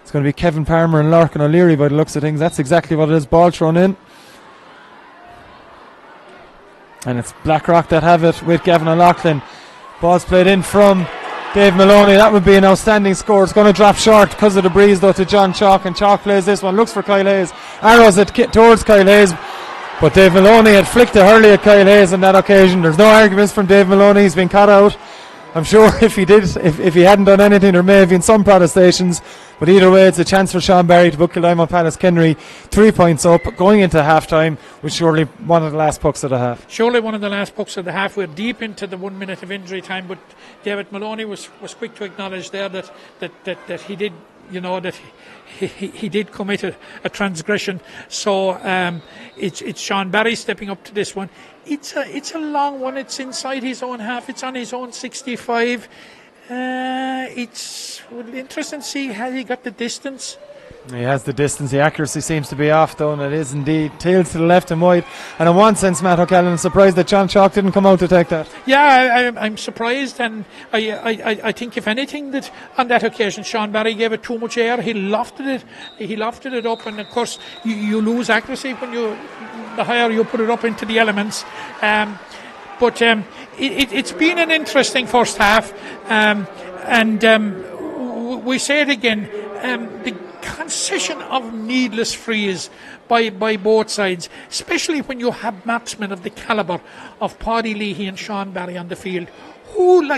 It's going to be Kevin Palmer and Larkin O'Leary by the looks of things. That's exactly what it is. Ball thrown in, and it's Blackrock that have it with Gavin O'Loughlin. Ball's played in from Dave Maloney. That would be an outstanding score. It's going to drop short because of the breeze though to John Chalk, and Chalk plays this one, looks for Kyle Hayes, arrows it towards Kyle Hayes, but Dave Maloney had flicked it early at Kyle Hayes on that occasion. There's no arguments from Dave Maloney. He's been caught out. I'm sure if he hadn't done anything, there may have been some protestations, but either way, it's a chance for Sean Barry to put Kildimo Pallaskenry 3 points up going into half time, with surely one of the last pucks of the half. Surely one of the last pucks of the half. We're deep into the 1 minute of injury time, but David Maloney was quick to acknowledge there that he did, that he did commit a transgression. So it's Sean Barry stepping up to this one. It's a long one. It's inside his own half. It's on his own 65. It's interesting to see how he got the distance. He has the distance. The accuracy seems to be off though, and it is indeed tails to the left and wide. And in one sense, Matt O'Callaghan is surprised that John Chalk didn't come out to take that. Yeah, I'm surprised, and I think if anything that on that occasion Sean Barry gave it too much air. He lofted it up, and of course you lose accuracy when the higher you put it up into the elements. But it's been an interesting first half, and we say it again. The concession of needless frees by both sides, especially when you have marksmen of the calibre of Paddy Leahy and Sean Barry on the field, who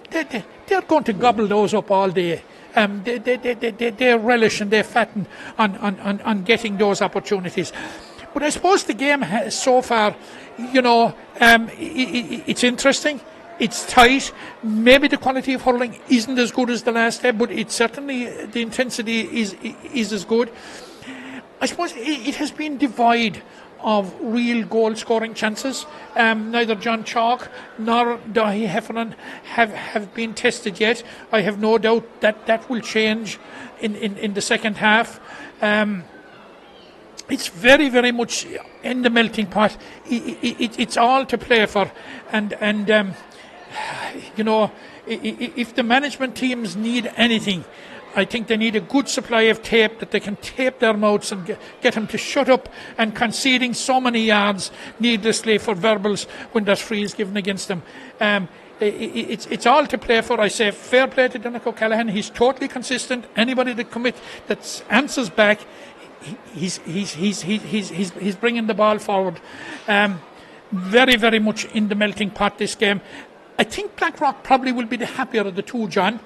they're going to gobble those up all day. They relish and they fatten on getting those opportunities. But I suppose the game has, so far, it's interesting. It's tight. Maybe the quality of hurling isn't as good as the last day, but it's certainly the intensity is as good. I suppose it has been devoid of real goal scoring chances. Neither John Chalk nor Dahi Heffernan have been tested yet. I have no doubt that will change in the second half. It's very, very much in the melting pot. It's all to play for, and if the management teams need anything, I think they need a good supply of tape that they can tape their mouths and get them to shut up and conceding so many yards needlessly for verbals when there's frees given against them. It's all to play for. I say fair play to Donegal O'Callaghan. He's totally consistent. Anybody that answers back, he's bringing the ball forward. Very, very much in the melting pot this game. I think Blackrock probably will be the happier of the two, John,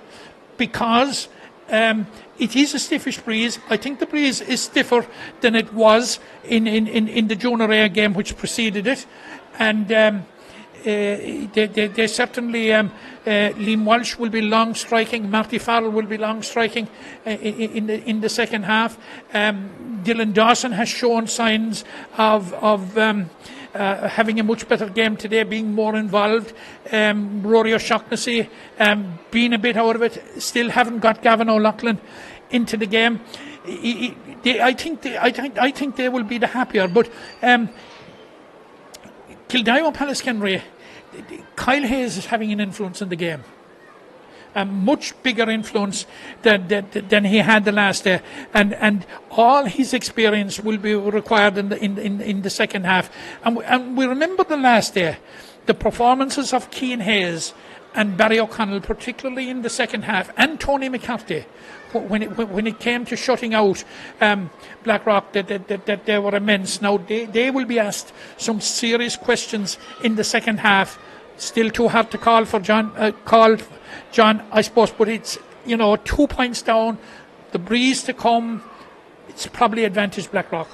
because it is a stiffish breeze. I think the breeze is stiffer than it was in the junior A game which preceded it, and they certainly Liam Walsh will be long striking. Marty Farrell will be long striking in the second half. Dylan Dawson has shown signs of having a much better game today, being more involved. Rory O'Shaughnessy being a bit out of it. Still haven't got Gavin O'Loughlin into the game. I think they will be the happier. But Kildimo Pallaskenry, Kyle Hayes is having an influence in the game. A much bigger influence than he had the last day, and all his experience will be required in the second half. And we remember the last day, the performances of Cian Hayes and Barry O'Connell, particularly in the second half, and Tony McCarthy, when it came to shutting out Blackrock, that they were immense. Now they will be asked some serious questions in the second half Still too hard to call for John, I suppose, but it's, 2 points down, the breeze to come, it's probably advantage Blackrock.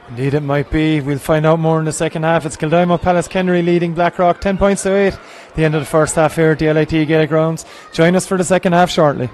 Indeed, it might be. We'll find out more in the second half. It's Kildimo Pallaskenry leading Blackrock 10 points to 8. The end of the first half here at the LIT Gaelic Grounds. Join us for the second half shortly.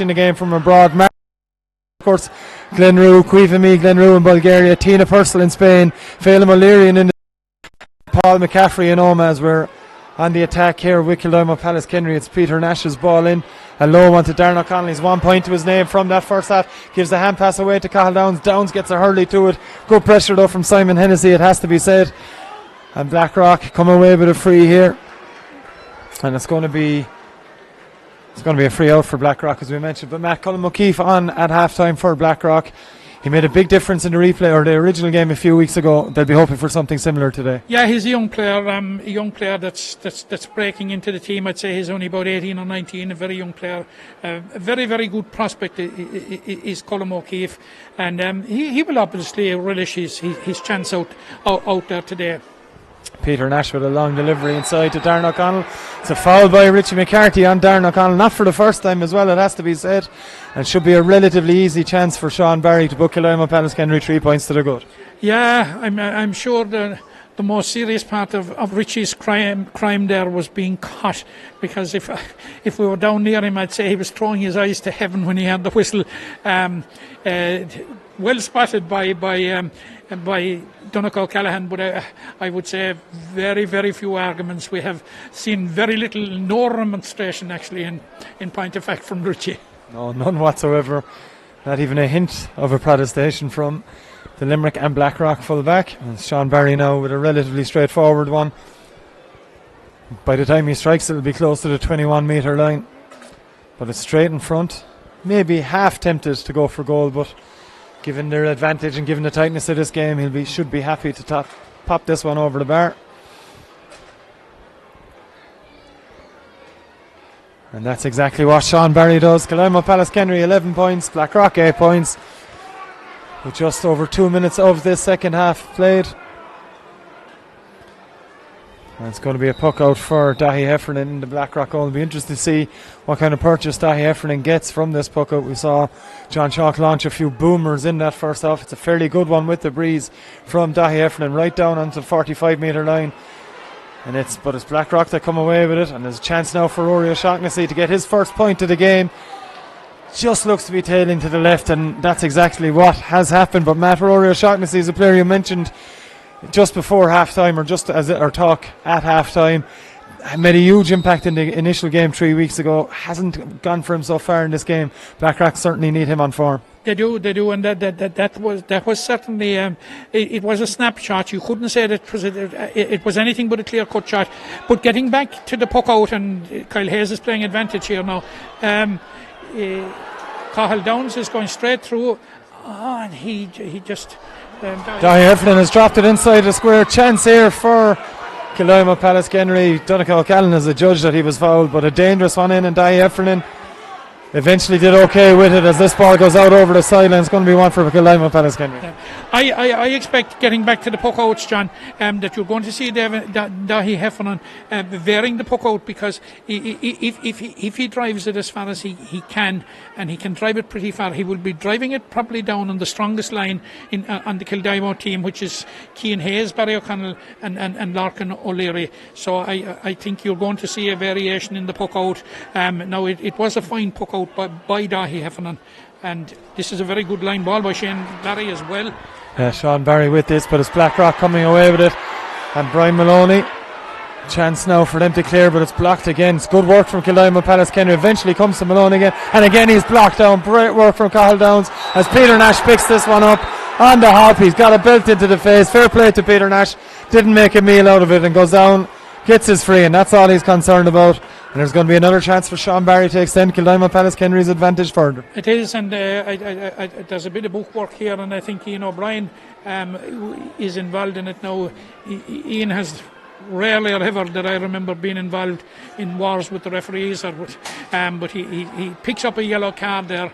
in the game from abroad. Of course, Glenroe, Cuivami, Glenroe in Bulgaria, Tina Purcell in Spain, Phelim O'Leary in Paul McCaffrey and Omas. We're on the attack here with Kildimo Pallaskenry. It's Peter Nash's ball in. A low one to Darren O'Connell. He's 1 point to his name from that first half. Gives the hand pass away to Cathal Downs. Downs gets a hurley to it. Good pressure though from Simon Hennessy, it has to be said. And Blackrock come away with a free here. And it's going to be a free out for Blackrock, as we mentioned. But Matt Cullen O'Keefe on at half time for Blackrock. He made a big difference in the replay or the original game a few weeks ago. They'll be hoping for something similar today. Yeah, he's a young player. That's breaking into the team. I'd say he's only about 18 or 19. A very young player. A very, very good prospect is Colm O'Keefe, and he will obviously relish his chance out there today. Peter Nash with a long delivery inside to Darren O'Connell. It's a foul by Richie McCarthy on Darren O'Connell, not for the first time as well, it has to be said, and should be a relatively easy chance for Sean Barry to book Kildimo Pallaskenry 3 points to the good. Yeah, I'm sure the most serious part of Richie's crime there was being caught, because if we were down near him, I'd say he was throwing his eyes to heaven when he had the whistle. Well spotted by Donegal Callaghan, but I would say very, very few arguments. We have seen very little, no remonstration actually in point of fact from Richie. No, none whatsoever. Not even a hint of a protestation from the Limerick and Blackrock fullback. And Sean Barry now with a relatively straightforward one. By the time he strikes, it'll be close to the 21 metre line. But it's straight in front. Maybe half tempted to go for goal, but given their advantage and given the tightness of this game, should be happy to pop this one over the bar. And that's exactly what Sean Barry does. Kildimo Pallaskenry 11 points, Blackrock 8 points, with just over 2 minutes of this second half played. And it's going to be a puck out for Dahi Heffernan in the Blackrock goal. It'll be interesting to see what kind of purchase Dahi Heffernan gets from this puck out. We saw John Chalk launch a few boomers in that first half. It's a fairly good one with the breeze from Dahi Heffernan right down onto the 45 metre line. But it's Blackrock that come away with it, and there's a chance now for Rory O'Shaughnessy to get his first point of the game. Just looks to be tailing to the left, and that's exactly what has happened. But Matt, Rory O'Shaughnessy is a player you mentioned just before half time, or just as our talk at half time. Made a huge impact in the initial game 3 weeks ago. Hasn't gone for him so far in this game. Blackrock certainly need him on form. They do, and that was certainly it was a snapshot. You couldn't say that it was anything but a clear cut shot. But getting back to the puck out, and Kyle Hayes is playing advantage here now. Cathal Downs is going straight through, and he just. Dahi Heffernan has dropped it inside the square. Chance here for Kildimo Pallaskenry. Donegal Callan is a judge that he was fouled, but a dangerous one in, and Dahi Heffernan eventually did okay with it as this ball goes out over the sideline. It's going to be one for Kildimo Pallaskenry. Yeah. I expect, getting back to the puck outs, John, that you're going to see Dahi Heffernan varying the puck out, because if he drives it as far as he can, and he can drive it pretty far, he will be driving it probably down on the strongest line on the Kildimo team, which is Cian Hayes, Barry O'Connell and Larkin O'Leary. So I think you're going to see a variation in the puck out. Now it was a fine puck out by Dahi Heffernan, and this is a very good line ball by Shane Barry as well. Sean Barry with this, but it's Blackrock coming away with it, and Brian Maloney. Chance now for them to clear, but it's blocked again. It's good work from Kildimo Pallaskenry. Eventually comes to Malone again, and again he's blocked down. Great work from Cathal Downs as Peter Nash picks this one up on the hop. He's got a belt into the face. Fair play to Peter Nash. Didn't make a meal out of it and goes down, gets his free, and that's all he's concerned about. And there's going to be another chance for Sean Barry to extend Kildimo Pallaskenry's advantage further. It is, and there's a bit of bookwork here, and I think Ian O'Brien is involved in it now. Ian has rarely or ever that I remember being involved in wars with the referees, but he picks up a yellow card there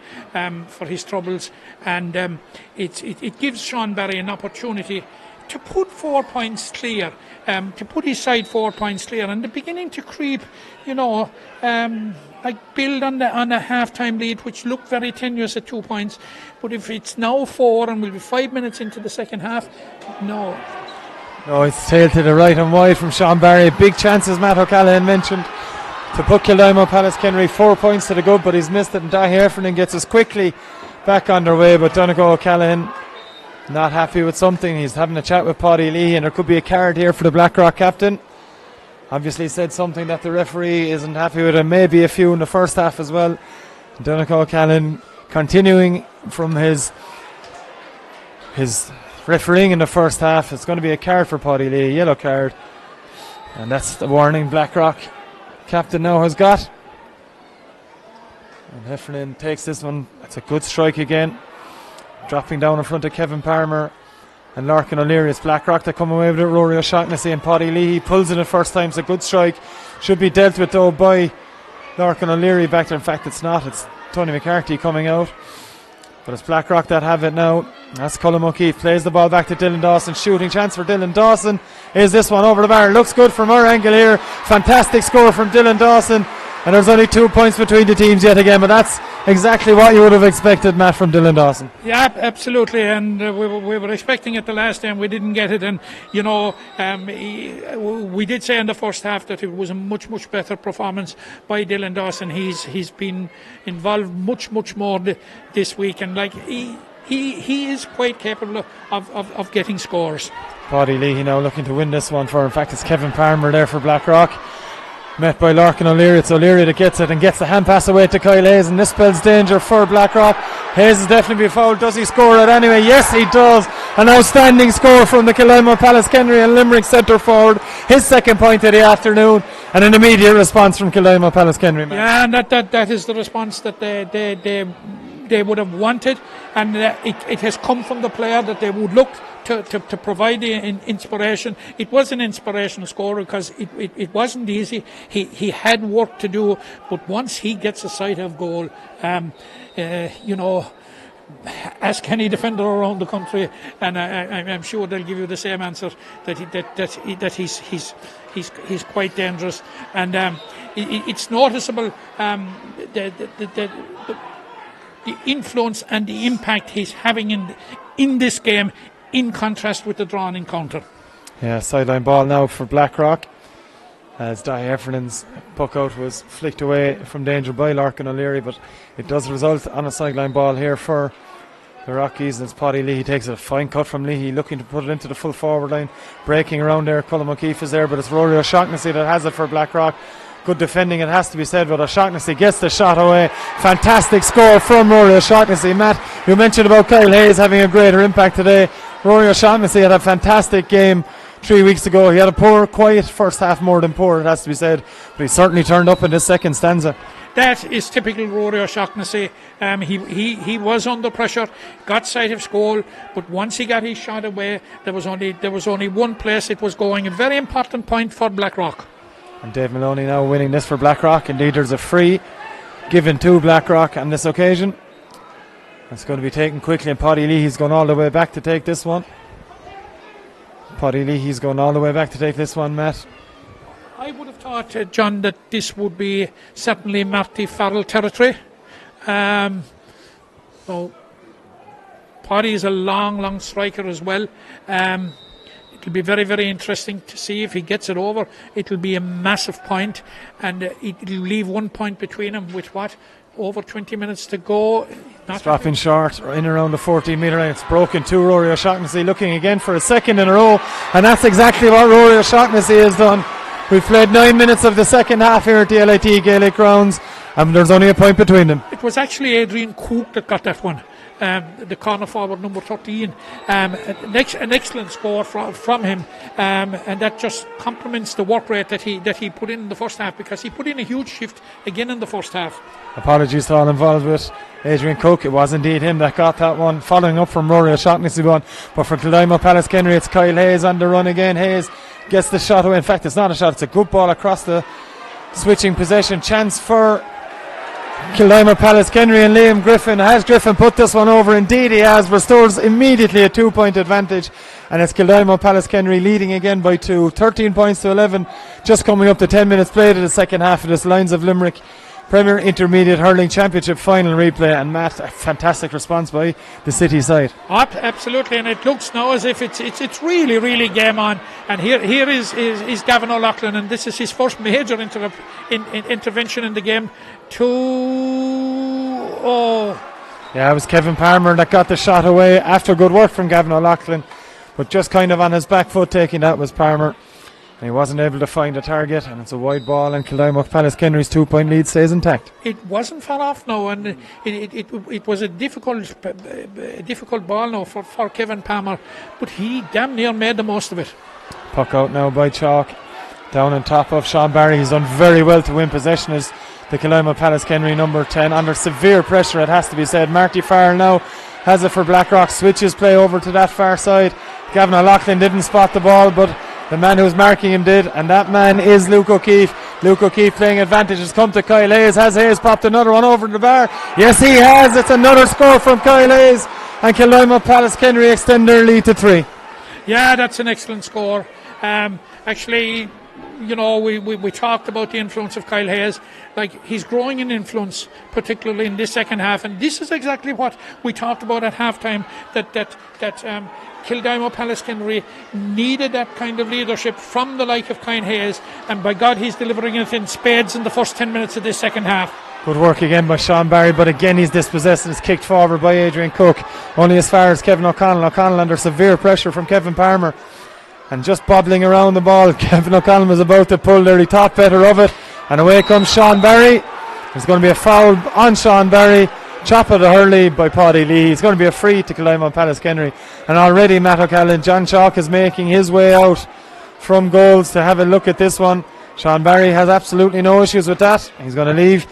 for his troubles, and it gives Sean Barry an opportunity to put 4 points clear, to put his side 4 points clear, and they're beginning to creep, like build on a half-time lead, which looked very tenuous at 2 points. But if it's now 4 and we'll be 5 minutes into the second half, no, it's tailed to the right and wide from Sean Barry. Big chances, Matt O'Callaghan mentioned. to put Kildimo Pallaskenry 4 points to the good, but he's missed it, and Dahi Heffernan gets us quickly back underway. But Donegal O'Callaghan not happy with something. He's having a chat with Paddy Lee, and there could be a card here for the Blackrock captain. Obviously said something that the referee isn't happy with, and maybe a few in the first half as well. Donegal O'Callaghan continuing from his refereeing in the first half. It's going to be a card for Paddy Lee, a yellow card, and that's the warning Blackrock captain now has got. And Heffernan takes this one. That's a good strike again, dropping down in front of Kevin Palmer and Larkin O'Leary. It's Blackrock that come away with it. Rory O'Shaughnessy and Paddy Lee. He pulls it the first time. It's a good strike. Should be dealt with though by Larkin O'Leary back there. In fact, it's not. It's Tony McCarthy coming out. But it's Blackrock that have it now. That's Colm O'Keefe. Plays the ball back to Dylan Dawson. Shooting chance for Dylan Dawson. Is this one over the bar? Looks good from our angle here. Fantastic score from Dylan Dawson. And there's only 2 points between the teams yet again. But that's exactly what you would have expected, Matt, from Dylan Dawson. Yeah, absolutely. And we were expecting it the last time. We didn't get it. And, you know, we did say in the first half that it was a much, much better performance by Dylan Dawson. He's been involved much, much more this week. And, like, he is quite capable of getting scores. Paddy Lee now looking to win this one for. In fact, it's Kevin Palmer there for Blackrock. Met by Larkin O'Leary. It's O'Leary that gets it and gets the hand pass away to Kyle Hayes, and this spells danger for Blackrock. Hayes is definitely fouled. Does he score it anyway? Yes, he does. An outstanding score from the Kildimo Pallaskenry and Limerick centre forward. His second point of the afternoon, and an immediate response from Kildimo Pallaskenry. Yeah, and that is the response that they would have wanted, and it has come from the player that they would look to provide the inspiration. It was an inspirational score because it wasn't easy. He had work to do, but once he gets a sight of goal, you know, ask any defender around the country, and I'm sure they'll give you the same answer, that he's quite dangerous, and it's noticeable the influence and the impact he's having in this game, in contrast with the drawn encounter. Yeah, sideline ball now for Blackrock, as Dahi Heffernan's puck out was flicked away from danger by Larkin O'Leary, but it does result on a sideline ball here for the Rockies. And it's Paddy Leahy takes a fine cut from Leahy, looking to put it into the full forward line, breaking around there. Colm O'Keefe is there, but it's Rory O'Shaughnessy that has it for Blackrock. Good defending, it has to be said, but O'Shaughnessy gets the shot away. Fantastic score from Rory O'Shaughnessy. Matt, you mentioned about Kyle Hayes having a greater impact today. Rory O'Shaughnessy had a fantastic game 3 weeks ago. He had a poor, quiet first half, more than poor, it has to be said, but he certainly turned up in this second stanza. That is typical Rory O'Shaughnessy. He was under pressure, got sight of goal, but once he got his shot away, there was only one place it was going. A very important point for Blackrock. And Dave Maloney now winning this for Blackrock. Indeed, there's a free given to Blackrock on this occasion. It's going to be taken quickly, and Paddy Leahy's going all the way back to take this one. Paddy Leahy's going all the way back to take this one, Matt. I would have thought, John, that this would be certainly Marty Farrell territory. So Paddy is a long striker as well. It'll be very, very interesting to see if he gets it over. It'll be a massive point, and it'll leave 1 point between them with over 20 minutes to go. It's dropping short in around the 14-metre line. It's broken to Rory O'Shaughnessy, looking again for a second in a row, and that's exactly what Rory O'Shaughnessy has done. We've played 9 minutes of the second half here at the LIT Gaelic grounds, and there's only a point between them. It was actually Adrian Cook that got that one. The corner forward, number 13, an excellent score from him, and that just complements the work rate that he put in the first half, because he put in a huge shift again in the first half. Apologies to all involved with Adrian Cook. It was indeed him that got that one, following up from Rory O'Shaughnessy one. But for Kildimo Pallaskenry, it's Kyle Hayes on the run again. Hayes gets the shot away. In fact, it's not a shot, it's a good ball across the switching possession. Chance for Kildimo Pallaskenry and Liam Griffin. Has Griffin put this one over? Indeed he has. Restores immediately a 2-point advantage, and it's Kildimo Pallaskenry leading again by 2, 13 points to 11, just coming up to 10 minutes played in the second half of this. Lions of Limerick Premier Intermediate Hurling Championship final replay. And Matt, a fantastic response by the City side. Absolutely, and it looks now as if it's really, really game on. And here is Gavin O'Loughlin, and this is his first major intervention in the game. Yeah, it was Kevin Palmer that got the shot away after good work from Gavin O'Loughlin, but just kind of on his back foot taking that was Palmer. And he wasn't able to find a target, and it's a wide ball, and Kildimo Pallaskenry's 2-point lead stays intact. It wasn't far off now, and it was a difficult ball now for Kevin Palmer, but he damn near made the most of it. Puck out now by Chalk, down on top of Sean Barry. He's done very well to win possession as the Kildimo Pallaskenry number 10 under severe pressure, it has to be said. Marty Farrell now has it for Blackrock, switches play over to that far side. Gavin O'Loughlin didn't spot the ball, but the man who's marking him did, and that man is Luke O'Keefe. Luke O'Keefe playing advantage has come to Kyle Hayes. Has Hayes popped another one over the bar? Yes, he has. It's another score from Kyle Hayes, and Kildimo Pallaskenry extend their lead to 3. Yeah, that's an excellent score. Actually, you know, we talked about the influence of Kyle Hayes. Like, he's growing in influence, particularly in this second half, and this is exactly what we talked about at halftime. That Kildimo Pallaskenry needed that kind of leadership from the like of Kyle Hayes, and by God, he's delivering it in spades in the first 10 minutes of this second half. Good work again by Sean Barry, but again he's dispossessed and is kicked forward by Adrian Cook, only as far as Kevin O'Connell. O'Connell under severe pressure from Kevin Palmer, and just bobbling around the ball. Kevin O'Connell was about to pull there, he thought better of it, and away comes Sean Barry. There's going to be a foul on Sean Barry. Chop of the hurley by Paddy Lee. It's going to be a free to Kildimo Pallaskenry, and already Matt O'Callaghan, John Chalk is making his way out from goals to have a look at this one. Sean Barry has absolutely no issues with that. He's going to leave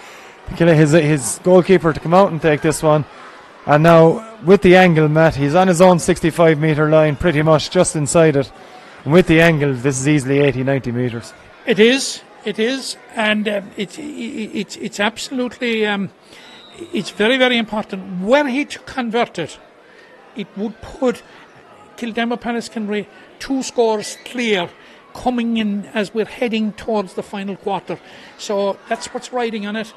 his goalkeeper to come out and take this one. And now with the angle, Matt, he's on his own 65 metre line, pretty much just inside it. And with the angle, this is easily 80-90 metres. It is, and it's absolutely. It's very, very important. Were he to convert it, it would put Kildimo Pallaskenry 2 scores clear coming in as we're heading towards the final quarter. So that's what's riding on it.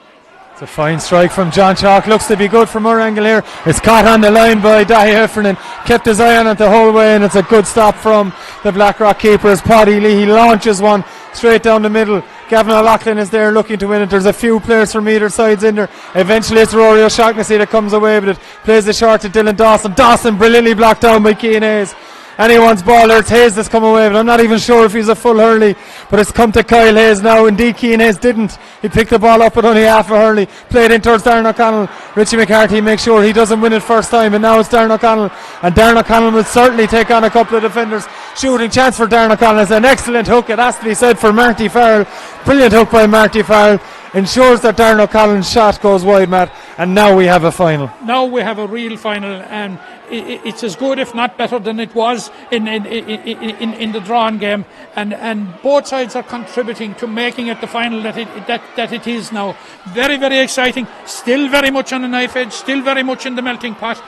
It's a fine strike from John Chalk. Looks to be good from our angle here. It's caught on the line by Dahi Heffernan. Kept his eye on it the whole way, and it's a good stop from the Blackrock keeper as Paddy Lee. He launches one straight down the middle. Gavin O'Loughlin is there looking to win it. There's a few players from either sides in there. Eventually it's Rory O'Shaughnessy that comes away with it. Plays the short to Dylan Dawson. Dawson brilliantly blocked down by Cian Hayes. Anyone's ball there. It's Hayes that's come away, but I'm not even sure if he's a full hurley, but it's come to Kyle Hayes now. Indeed, Cian Hayes didn't. He picked the ball up with only half a hurley, played in towards Darren O'Connell. Richie McCarthy makes sure he doesn't win it first time, and now it's Darren O'Connell, and Darren O'Connell will certainly take on a couple of defenders. Shooting chance for Darren O'Connell. It's an excellent hook, it has to be said, for Marty Farrell. Brilliant hook by Marty Farrell. Ensures that Darren O'Connell's shot goes wide, Matt, and now we have a final. Now we have a real final, and it's as good, if not better, than it was in the drawn game, and both sides are contributing to making it the final that it is now. Very, very exciting. Still very much on the knife edge. Still very much in the melting pot.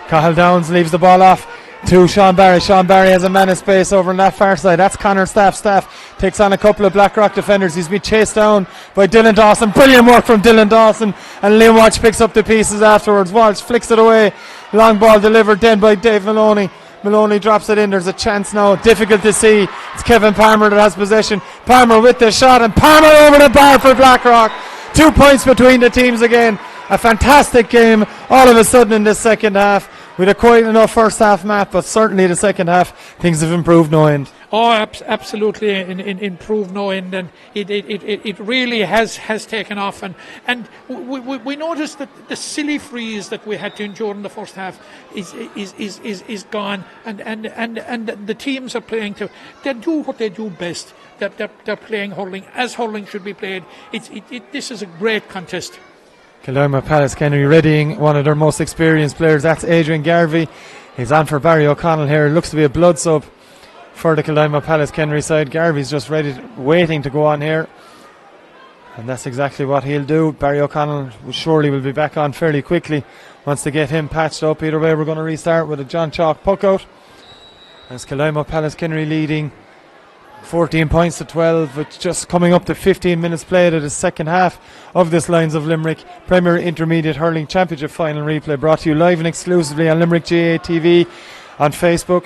Cathal Downs leaves the ball off to Sean Barry. Sean Barry has a man of space over on that far side. That's Connor Staff. Staff takes on a couple of Blackrock defenders. He's been chased down by Dylan Dawson. Brilliant work from Dylan Dawson, and Liam Walsh picks up the pieces afterwards. Walsh flicks it away. Long ball delivered then by Dave Maloney. Maloney drops it in. There's a chance now. Difficult to see. It's Kevin Palmer that has possession. Palmer with the shot, and Palmer over the bar for Blackrock. 2 points between the teams again. A fantastic game all of a sudden in this second half. We had a quite enough first half, Matt, but certainly the second half things have improved no end. Oh, absolutely improved no end, and it really has taken off, and we noticed that the silly freeze that we had to endure in the first half is gone, and the teams are playing they do what they do best. They're playing hurling as hurling should be played. This is a great contest. Kildimo Pallaskenry readying one of their most experienced players. That's Adrian Garvey. He's on for Barry O'Connell here. Looks to be a blood sub for the Kildimo Pallaskenry side. Garvey's just waiting to go on here, and that's exactly what he'll do. Barry O'Connell surely will be back on fairly quickly. Wants to get him patched up. Either way, we're going to restart with a John Chalk puck out as Kildimo Pallaskenry leading 14 points to 12, with just coming up to 15 minutes played at the second half of this Lions of Limerick Premier Intermediate Hurling Championship final replay, brought to you live and exclusively on Limerick GA TV on Facebook.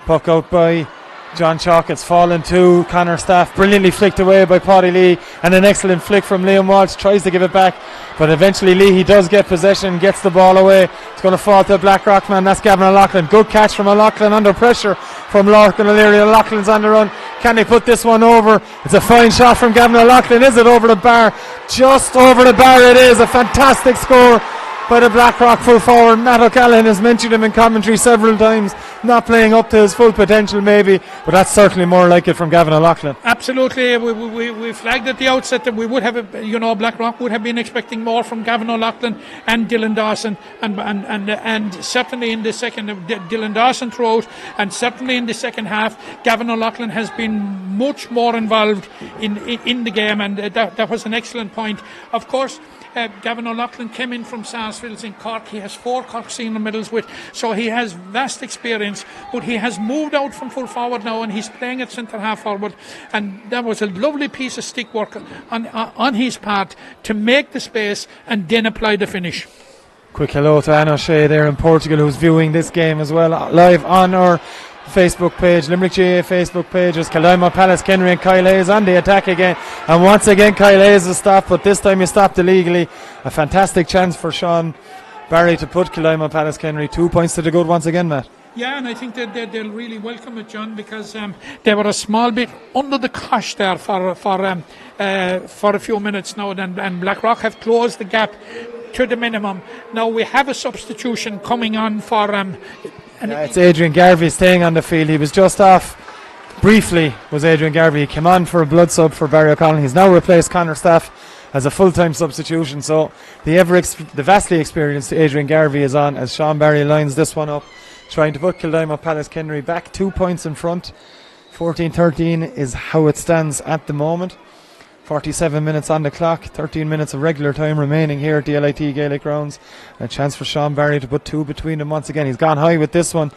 Puck out by John Chalk, it's fallen to Connor Staff, brilliantly flicked away by Paddy Lee, and an excellent flick from Liam Walsh, tries to give it back, but eventually Lee, he does get possession, gets the ball away. It's going to fall to Blackrock man, that's Gavin O'Loughlin. Good catch from O'Loughlin under pressure from Larkin O'Leary. O'Loughlin's on the run, can they put this one over? It's a fine shot from Gavin O'Loughlin. Is it over the bar? Just over the bar it is. A fantastic score by the Blackrock full forward. Matt O'Callaghan has mentioned him in commentary several times, not playing up to his full potential maybe, but that's certainly more like it from Gavin O'Loughlin. Absolutely, we flagged at the outset that we would have, Blackrock would have been expecting more from Gavin O'Loughlin and Dylan Dawson, and certainly in the second, Dylan Dawson throughout, and certainly in the second half, Gavin O'Loughlin has been much more involved in the game, and that was an excellent point. Of course, Gavin O'Loughlin came in from Sarsfields in Cork. He has 4 Cork senior medals so he has vast experience, but he has moved out from full forward now and he's playing at centre half forward, and that was a lovely piece of stick work on his part to make the space and then apply the finish. Quick hello to Anna O'Shea there in Portugal, who's viewing this game as well live on our Facebook page, Limerick GA Facebook page. As Kildimo, Pallaskenry and Kyle Hayes on the attack again, and once again Kyle Hayes has stopped, but this time he stopped illegally. A fantastic chance for Sean Barry to put Kildimo, Pallaskenry 2 points to the good once again, Matt. Yeah, and I think that they'll really welcome it, John, because they were a small bit under the cosh there for a few minutes now, and Blackrock have closed the gap to the minimum. Now we have a substitution coming on for it's Adrian Garvey staying on the field. He was just off briefly, was Adrian Garvey. He came on for a blood sub for Barry O'Connell. He's now replaced Connor Staff as a full-time substitution, so the vastly experienced Adrian Garvey is on as Sean Barry lines this one up, trying to put Kildimo Pallaskenry back 2 points in front. 14-13 is how it stands at the moment. 47 minutes on the clock, 13 minutes of regular time remaining here at the LIT Gaelic Grounds. A chance for Sean Barry to put 2 between them once again. He's gone high with this one.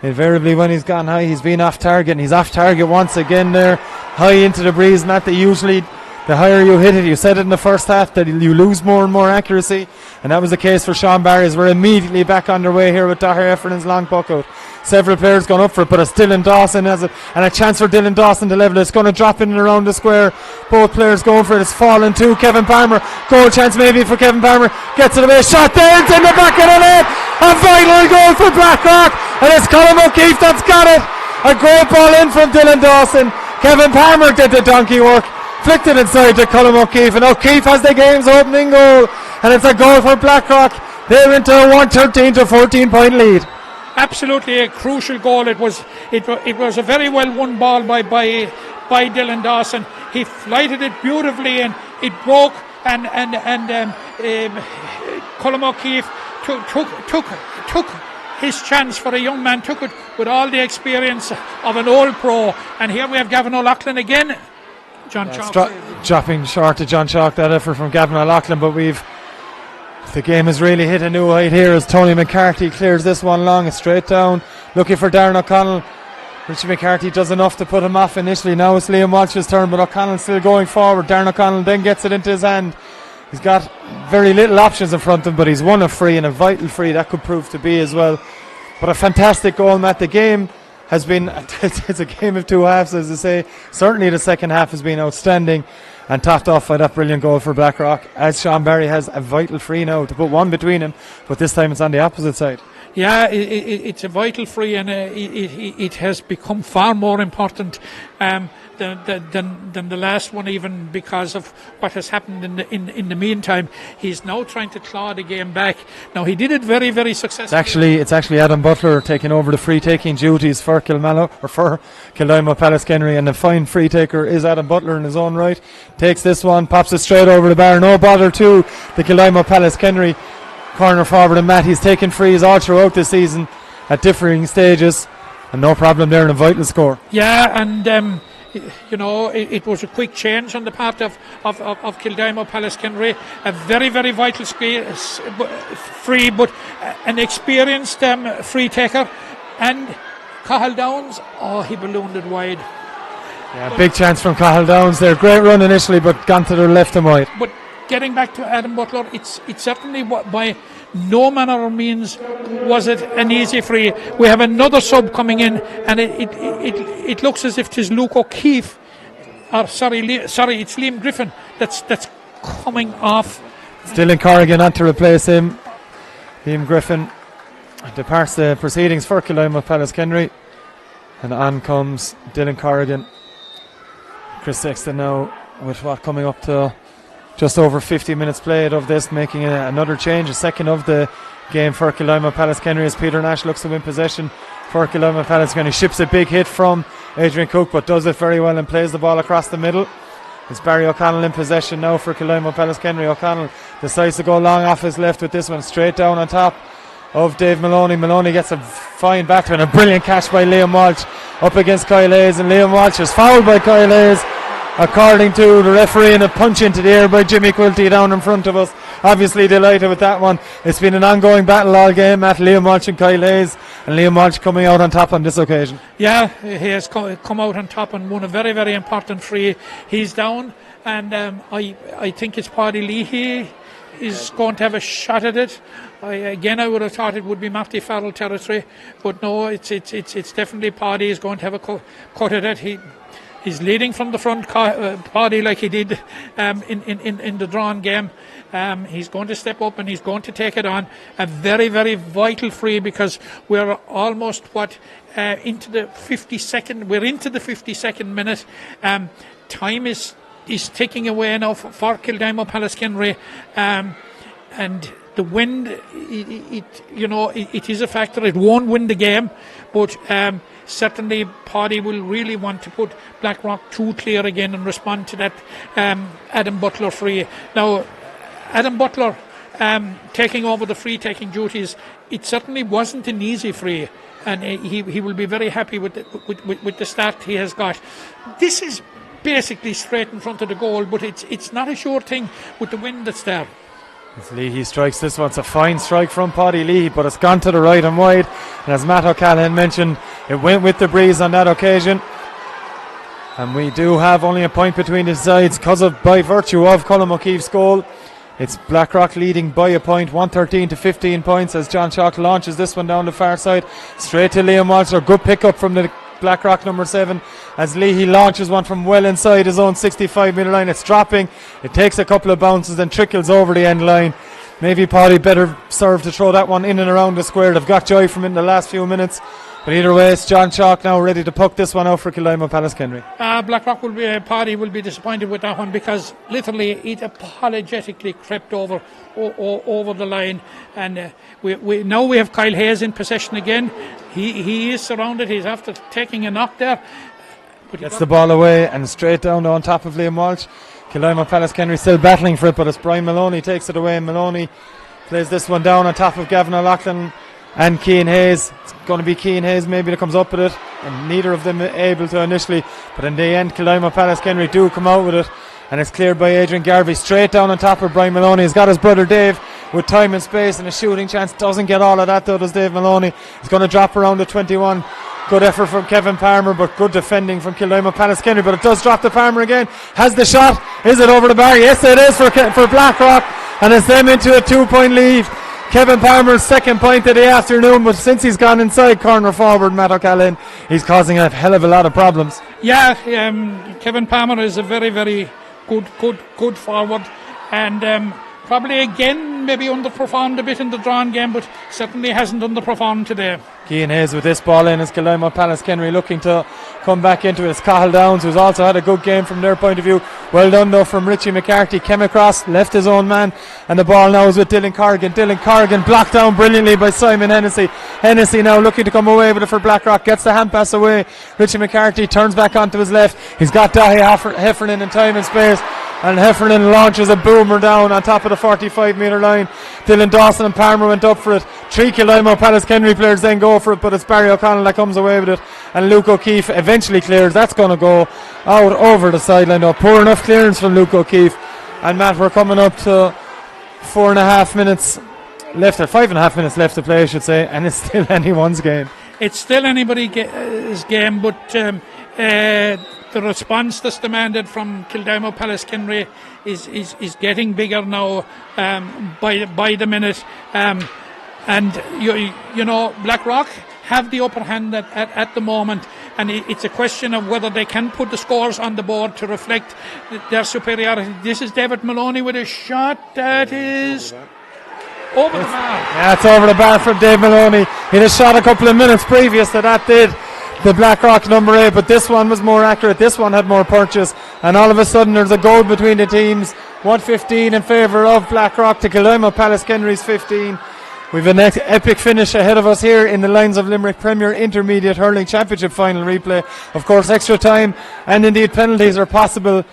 Invariably when he's gone high, he's been off target, and he's off target once again there, high into the breeze. Matt, that usually the higher you hit it, you said it in the first half, that you lose more and more accuracy, and that was the case for Sean Barry, as we're immediately back underway here with Dahir Effernan's long puck out. Several players gone up for it, but it's Dylan Dawson has it, and a chance for Dylan Dawson to level it. It's going to drop in and around the square. Both players going for it. It's fallen to Kevin Palmer. Goal chance maybe for Kevin Palmer. Gets it away. Shot there. It's in the back of the net. A vital goal for Blackrock, and it's Colm O'Keefe that's got it. A great ball in from Dylan Dawson. Kevin Palmer did the donkey work. Flicked it inside to Colm O'Keefe, and O'Keefe has the game's opening goal, and it's a goal for Blackrock. They're into a 113 to 14 point lead. Absolutely a crucial goal. It was a very well won ball by Dylan Dawson. He flighted it beautifully and it broke, and Colm O'Keefe took his chance for a young man, took it with all the experience of an old pro. And here we have Gavin O'Loughlin again. John Chalk dropping short to John Chalk, that effort from Gavin O'Loughlin, but the game has really hit a new height here as Tony McCarthy clears this one long. It's straight down, looking for Darren O'Connell. Richie McCarthy does enough to put him off initially. Now it's Liam Walsh's turn, but O'Connell's still going forward. Darren O'Connell then gets it into his hand. He's got very little options in front of him, but he's won a free, and a vital free that could prove to be as well. But a fantastic goal, Matt. The game has been, it's a game of two halves, as they say. Certainly the second half has been outstanding, and topped off by that brilliant goal for Blackrock, as Sean Barry has a vital free now to put one between him, but this time it's on the opposite side. Yeah, it's a vital free, and it has become far more important than the last one, even because of what has happened in the meantime. He's now trying to claw the game back. Now, he did it very, very successfully. It's actually Adam Butler taking over the free taking duties for Kildimo Pallaskenry, and the fine free taker is Adam Butler in his own right. Takes this one, pops it straight over the bar. No bother to the Kildimo Pallaskenry corner forward, and Matt, he's taken frees all throughout the season at differing stages, and no problem there in a vital score. Yeah, and it was a quick change on the part of Kildimo Pallaskenry. A very, very vital free, but an experienced free taker. And Cahill Downs, he ballooned it wide. Yeah, big chance from Cahill Downs there. Great run initially, but gone to the left and wide. But getting back to Adam Butler, it's certainly by no manner of means was it an easy free. We have another sub coming in, and it looks as if it is Luke O'Keefe. It's Liam Griffin that's coming off. It's Dylan Corrigan on to replace him. Liam Griffin departs the proceedings for Kildimo Pallaskenry, and on comes Dylan Corrigan. Chris Sexton now with what coming up to just over 50 minutes played of this, making another change, a second of the game for Kildimo Pallaskenry, as Peter Nash looks to win possession for Kildimo Pallaskenry. Ships a big hit from Adrian Cook, but does it very well and plays the ball across the middle. It's Barry O'Connell in possession now for Kildimo Pallaskenry. O'Connell decides to go long off his left with this one, straight down on top of Dave Maloney. Maloney gets a fine back to it, and a brilliant catch by Liam Walsh up against Kyle Hayes, and Liam Walsh is fouled by Kyle Hayes, according to the referee, and a punch into the air by Jimmy Quilty down in front of us. Obviously delighted with that one. It's been an ongoing battle all game at Liam Walsh and Kyle Hayes, and Liam Walsh coming out on top on this occasion. Yeah, he has come out on top and won a very, very important free. He's down, and I think it's Paddy Leahy is going to have a shot at it. I would have thought it would be Matty Farrell territory, but no, it's definitely Paddy is going to have a cut at it. He's leading from the front, Paddy, like he did in the drawn game. He's going to step up and he's going to take it on. A very, very vital free, because we're almost into the 52nd. We're into the 52nd minute. Time is ticking away now for Kildimo Pallaskenry, and the wind, it is a factor. It won't win the game, but certainly Paddy will really want to put Blackrock too clear again and respond to that Adam Butler free. Now, Adam Butler taking over the free-taking duties, it certainly wasn't an easy free, and he will be very happy with the start he has got. This is basically straight in front of the goal, but it's not a sure thing with the wind that's there. As Leahy strikes this one, it's a fine strike from Paddy Leahy, but it's gone to the right and wide, and as Matt O'Callaghan mentioned, it went with the breeze on that occasion, and we do have only a point between the sides by virtue of Colm O'Keefe's goal. It's Blackrock leading by a point, 113 to 15 points, as John Chalk launches this one down the far side straight to Liam Walsh. Good pick up from the Blackrock number 7, as Leahy launches one from well inside his own 65 metre line. It's dropping, it takes a couple of bounces and trickles over the end line. Maybe Paddy better serve to throw that one in and around the square. They've got joy from it in the last few minutes, but either way, it's John Chalk now ready to puck this one out for Kildimo Pallaskenry. Blackrock Paddy will be disappointed with that one, because literally it apologetically crept over the line, and we now we have Kyle Hayes in possession again. He is surrounded. He's after taking a knock there, but gets the ball away and straight down on top of Liam Walsh. Kildimo Pallaskenry still battling for it, but it's Brian Maloney takes it away, and Maloney plays this one down on top of Gavin O'Loughlin and Cian Hayes. It's going to be Cian Hayes maybe that comes up with it, and neither of them able to initially, but in the end Kildimo Pallaskenry do come out with it, and it's cleared by Adrian Garvey straight down on top of Brian Maloney. He's got his brother Dave with time and space and a shooting chance. Doesn't get all of that though, does Dave Maloney. He's going to drop around the 21. Good effort from Kevin Palmer, but good defending from Kildimo Pallaskenry, but it does drop to Palmer again. Has the shot. Is it over the bar? Yes, it is for Blackrock, and it's them into a 2-point lead. Kevin Palmer's second point of the afternoon, but since he's gone inside corner forward, Matt O'Callaghan, he's causing a hell of a lot of problems. Yeah, Kevin Palmer is a very, very good forward, and probably again maybe underperformed a bit in the drawn game, but certainly hasn't underperformed today. Cian Hayes with this ball in, as Kildimo Pallaskenry looking to come back into it. It's Cahill Downs, who's also had a good game from their point of view. Well done though from Richie McCarthy. Came across, left his own man, and the ball now is with Dylan Corrigan. Dylan Corrigan blocked down brilliantly by Simon Hennessy. Hennessy now looking to come away with it for Blackrock. Gets the hand pass away. Richie McCarthy turns back onto his left. He's got Dahi Heffernan in time and space, and Heffernan launches a boomer down on top of the 45 metre line. Dylan Dawson and Palmer went up for it. 3 Kildimo Pallaskenry players then go for it, but it's Barry O'Connell that comes away with it, and Luke O'Keefe eventually clears. That's going to go out over the sideline though. Poor enough clearance from Luke O'Keefe. And Matt, we're coming up to 4.5 minutes left, or 5.5 minutes left to play I should say, and it's still anyone's game. It's still anybody's game, but the response that's demanded from Kildimo Pallaskenry is getting bigger now by the minute. And you know, Blackrock have the upper hand at the moment, and it's a question of whether they can put the scores on the board to reflect their superiority. This is David Maloney with a shot that is over the bar. Yeah, it's over the bar from Dave Maloney. He had a shot a couple of minutes previous to that, did the Blackrock number 8, but this one was more accurate. This one had more purchase, and all of a sudden there's a goal between the teams. 115 in favour of Blackrock to Kildimo Pallaskenry's 15. We've an epic finish ahead of us here in the lines of Limerick Premier Intermediate Hurling Championship final replay. Of course, extra time and indeed penalties are possible,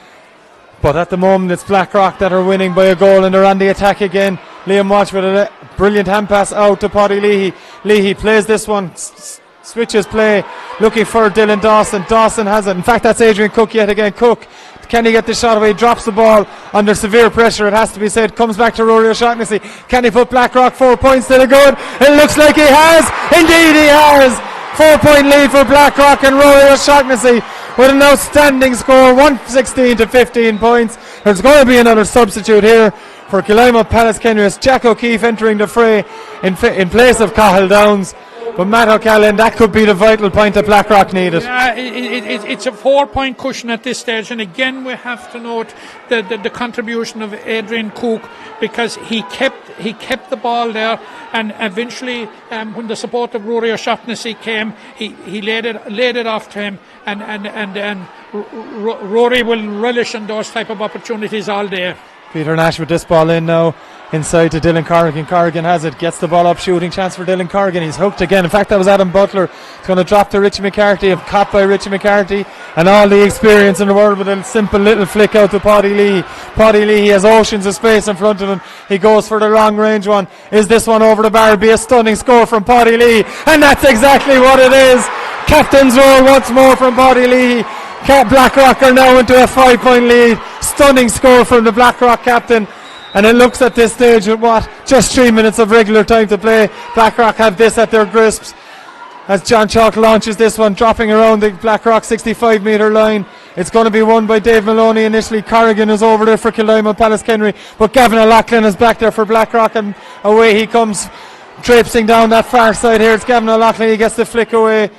but at the moment it's Blackrock that are winning by a goal, and they're on the attack again. Liam Walsh with a brilliant hand pass out to Paddy Leahy. Leahy plays this one, switches play, looking for Dylan Dawson. Dawson has it. In fact, that's Adrian Cook yet again. Cook, can he get the shot away? Drops the ball under severe pressure, it has to be said. Comes back to Rory O'Shaughnessy. Can he put Blackrock 4 points to the good? It looks like he has. Indeed he has. 4-point lead for Blackrock, and Rory O'Shaughnessy with an outstanding score, 116 to 15 points. There's going to be another substitute here for Kildimo Pallaskenry. It's Jack O'Keefe entering the fray in place of Cahill Downs. But Matt O'Callaghan, that could be the vital point that Blackrock needed. Yeah, it's a 4-point cushion at this stage, and again we have to note the contribution of Adrian Cook, because he kept the ball there, and eventually when the support of Rory O'Shaughnessy came, he laid it off to him, and Rory will relish in those type of opportunities all day. Peter Nash with this ball in now, inside to Dylan Corrigan. Corrigan has it, gets the ball up, shooting chance for Dylan Corrigan. He's hooked again. In fact, that was Adam Butler. It's going to drop to Richie McCarthy, caught by Richie McCarthy, and all the experience in the world with a simple little flick out to Paddy Leahy. Paddy Leahy has oceans of space in front of him. He goes for the long range one. Is this one over the bar? It'll be a stunning score from Paddy Leahy, and that's exactly what it is. Captain's roll once more from Paddy Leahy. Blackrock are now into a 5-point lead. Stunning score from the Blackrock captain, and it looks at this stage with just 3 minutes of regular time to play. Blackrock have this at their grips as John Chalk launches this one, dropping around the Blackrock 65 metre line. It's going to be won by Dave Maloney initially. Corrigan is over there for Kildimo Pallaskenry, but Gavin O'Loughlin is back there for Blackrock, and away he comes, traipsing down that far side here. It's Gavin O'Loughlin, he gets the flick away.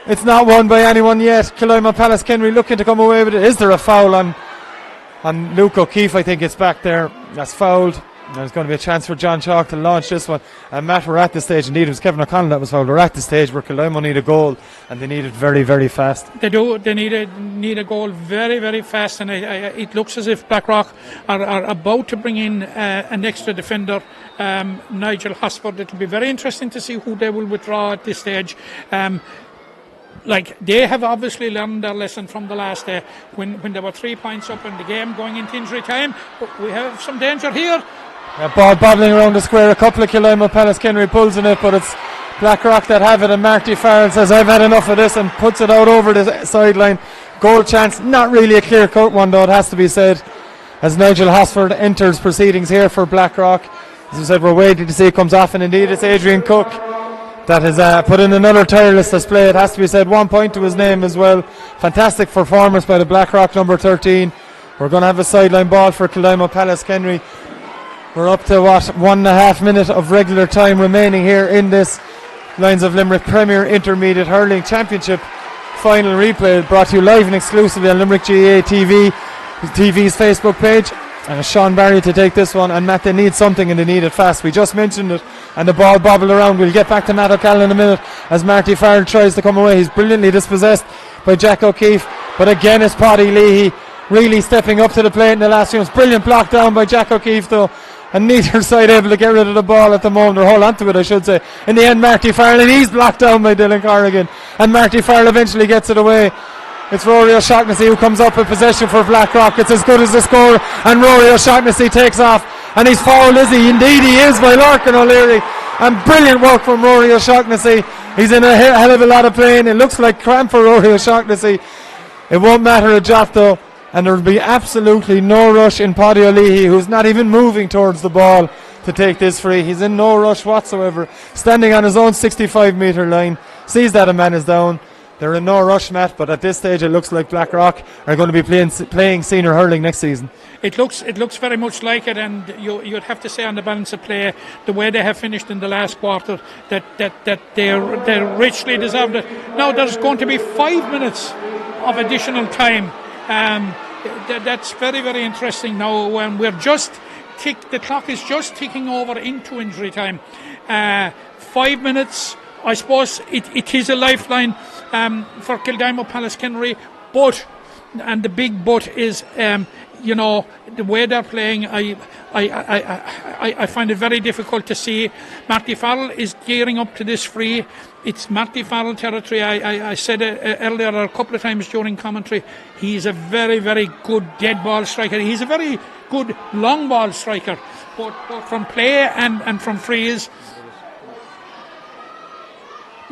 It's not won by anyone yet. Kildimo Pallaskenry looking to come away with it. Is there a foul on Luke O'Keefe? I think it's back there. That's fouled. There's going to be a chance for John Chalk to launch this one. And Matt, we're at the stage, indeed it was Kevin O'Connell that was fouled. We're at the stage where Kildimo need a goal, and they need it very, very fast. They do. They need a goal very, very fast, and it looks as if Blackrock are about to bring in an extra defender, Nigel Hosford. It'll be very interesting to see who they will withdraw at this stage. Like, they have obviously learned their lesson from the last day when there were 3 points up in the game going into injury time. But we have some danger here. Ball bobbling around the square. A couple of Kildimo Pallaskenry pulls in it, but it's Blackrock that have it, and Marty Farrell says I've had enough of this and puts it out over the sideline. Goal chance, not really a clear cut one though, it has to be said, as Nigel Hosford enters proceedings here for Blackrock. As I said, we're waiting to see it comes off, and indeed it's Adrian Cook that has put in another tireless display. It has to be said, 1 point to his name as well. Fantastic performance by the Blackrock number 13. We're going to have a sideline ball for Kildimo Pallaskenry. We're up to 1.5 minutes of regular time remaining here in this Lions of Limerick Premier Intermediate Hurling Championship final replay, brought to you live and exclusively on Limerick GAA TV's Facebook page. And it's Sean Barry to take this one, and Matt, they need something and they need it fast. We just mentioned it, and the ball bobbled around. We'll get back to Matt O'Callaghan in a minute as Marty Farrell tries to come away. He's brilliantly dispossessed by Jack O'Keefe, but again it's Paddy Leahy really stepping up to the plate in the last few minutes. Brilliant block down by Jack O'Keefe though, and neither side able to get rid of the ball at the moment, or hold on to it I should say. In the end, Marty Farrell, and he's blocked down by Dylan Corrigan, and Marty Farrell eventually gets it away. It's Rory O'Shaughnessy who comes up with possession for Blackrock. It's as good as the score, and Rory O'Shaughnessy takes off, and he's fouled, is he? Indeed he is, by Larkin O'Leary, and brilliant work from Rory O'Shaughnessy. He's in a hell of a lot of pain. It looks like cramp for Rory O'Shaughnessy. It won't matter a jot though, and there will be absolutely no rush in Paddy O'Leary, who's not even moving towards the ball to take this free. He's in no rush whatsoever, standing on his own 65 metre line, sees that a man is down, They're in no rush, Matt, but at this stage it looks like Blackrock are going to be playing senior hurling next season. It looks very much like it, and you'd have to say on the balance of play, the way they have finished in the last quarter, that they richly deserved it. Now there's going to be 5 minutes of additional time. That's very, very interesting. Now when the clock is just ticking over into injury time. 5 minutes. I suppose it is a lifeline for Kildimo Pallaskenry, and the big but is the way they're playing. I find it very difficult to see. Marty Farrell is gearing up to this free. It's Marty Farrell territory. I said earlier a couple of times during commentary, he's a very, very good dead ball striker. He's a very good long ball striker, both from play and from frees.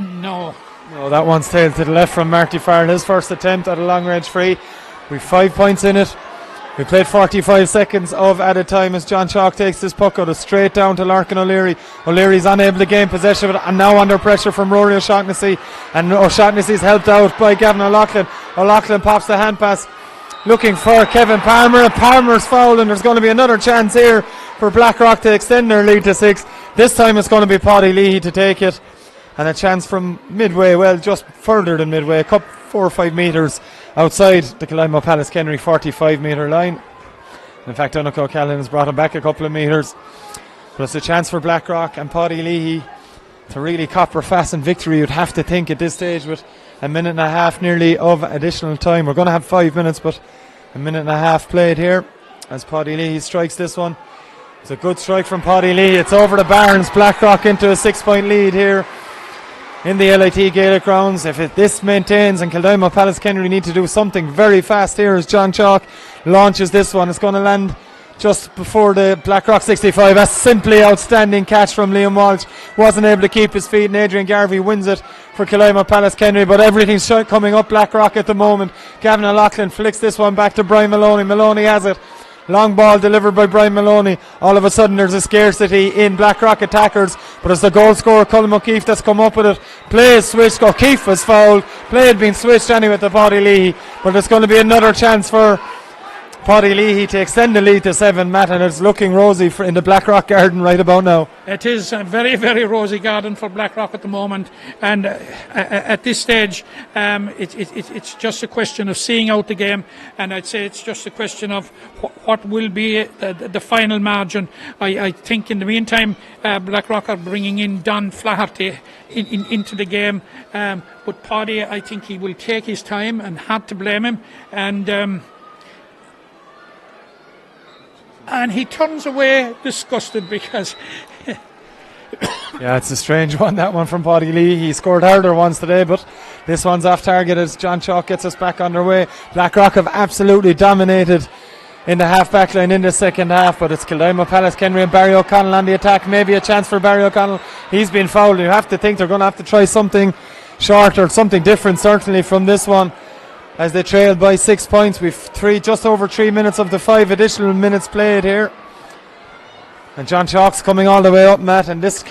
No, that one's tailed to the left from Marty Farrell. His first attempt at a long range free. We've 5 points in it. We played 45 seconds of added time as John Chalk takes this puck out straight down to Larkin O'Leary. O'Leary's unable to gain possession of it and now under pressure from Rory O'Shaughnessy. And O'Shaughnessy's helped out by Gavin O'Loughlin. O'Loughlin pops the hand pass looking for Kevin Palmer, and Palmer's foul, and there's going to be another chance here for Blackrock to extend their lead to 6. This time it's going to be Paddy Leahy to take it. And a chance from midway, just further than midway, 4 or 5 metres outside the Kildimo Pallaskenry 45 metre line. In fact, Donnacha O'Callaghan has brought him back a couple of metres. But it's a chance for Blackrock and Paddy Leahy to really copper fasten victory, you'd have to think, at this stage, with a minute and a half nearly of additional time. We're going to have 5 minutes, but a minute and a half played here as Paddy Leahy strikes this one. It's a good strike from Paddy Leahy. It's over the Barnes. Blackrock into a 6-point lead here in the LIT Gaelic grounds. If this maintains, and Kildimo Pallaskenry need to do something very fast here as John Chalk launches this one. It's going to land just before the Blackrock 65. A simply outstanding catch from Liam Walsh. Wasn't able to keep his feet, and Adrian Garvey wins it for Kildimo Pallaskenry, but everything's coming up Blackrock at the moment. Gavin O'Loughlin flicks this one back to Brian Maloney. Maloney has it. Long ball delivered by Brian Maloney. All of a sudden there's a scarcity in Blackrock attackers, but it's the goal scorer Colm O'Keefe that's come up with it. Play is switched. O'Keefe was fouled. Play had been switched anyway to Paddy Leahy, but there's going to be another chance for Paddy Leahy to extend the lead to 7, Matt, and it's looking rosy in the Blackrock garden right about now. It is a very, very rosy garden for Blackrock at the moment, and at this stage it's just a question of seeing out the game, and I'd say it's just a question of what will be the final margin. I think in the meantime Blackrock are bringing in Don Flaherty into the game, but Paddy, I think he will take his time, and hard to blame him, and he turns away disgusted because yeah, it's a strange one, that one from Paddy Leahy. He scored harder ones today, but this one's off target as John Chalk gets us back underway. Blackrock have absolutely dominated in the half-back line in the second half, but it's Kildimo Pallaskenry and Barry O'Connell on the attack. Maybe a chance for Barry O'Connell. He's been fouled. You have to think they're going to have to try something short or something different, certainly, from this one, as they trail by 6 points. We've just over 3 minutes of the 5 additional minutes played here. And John Chalk's coming all the way up, Matt, and this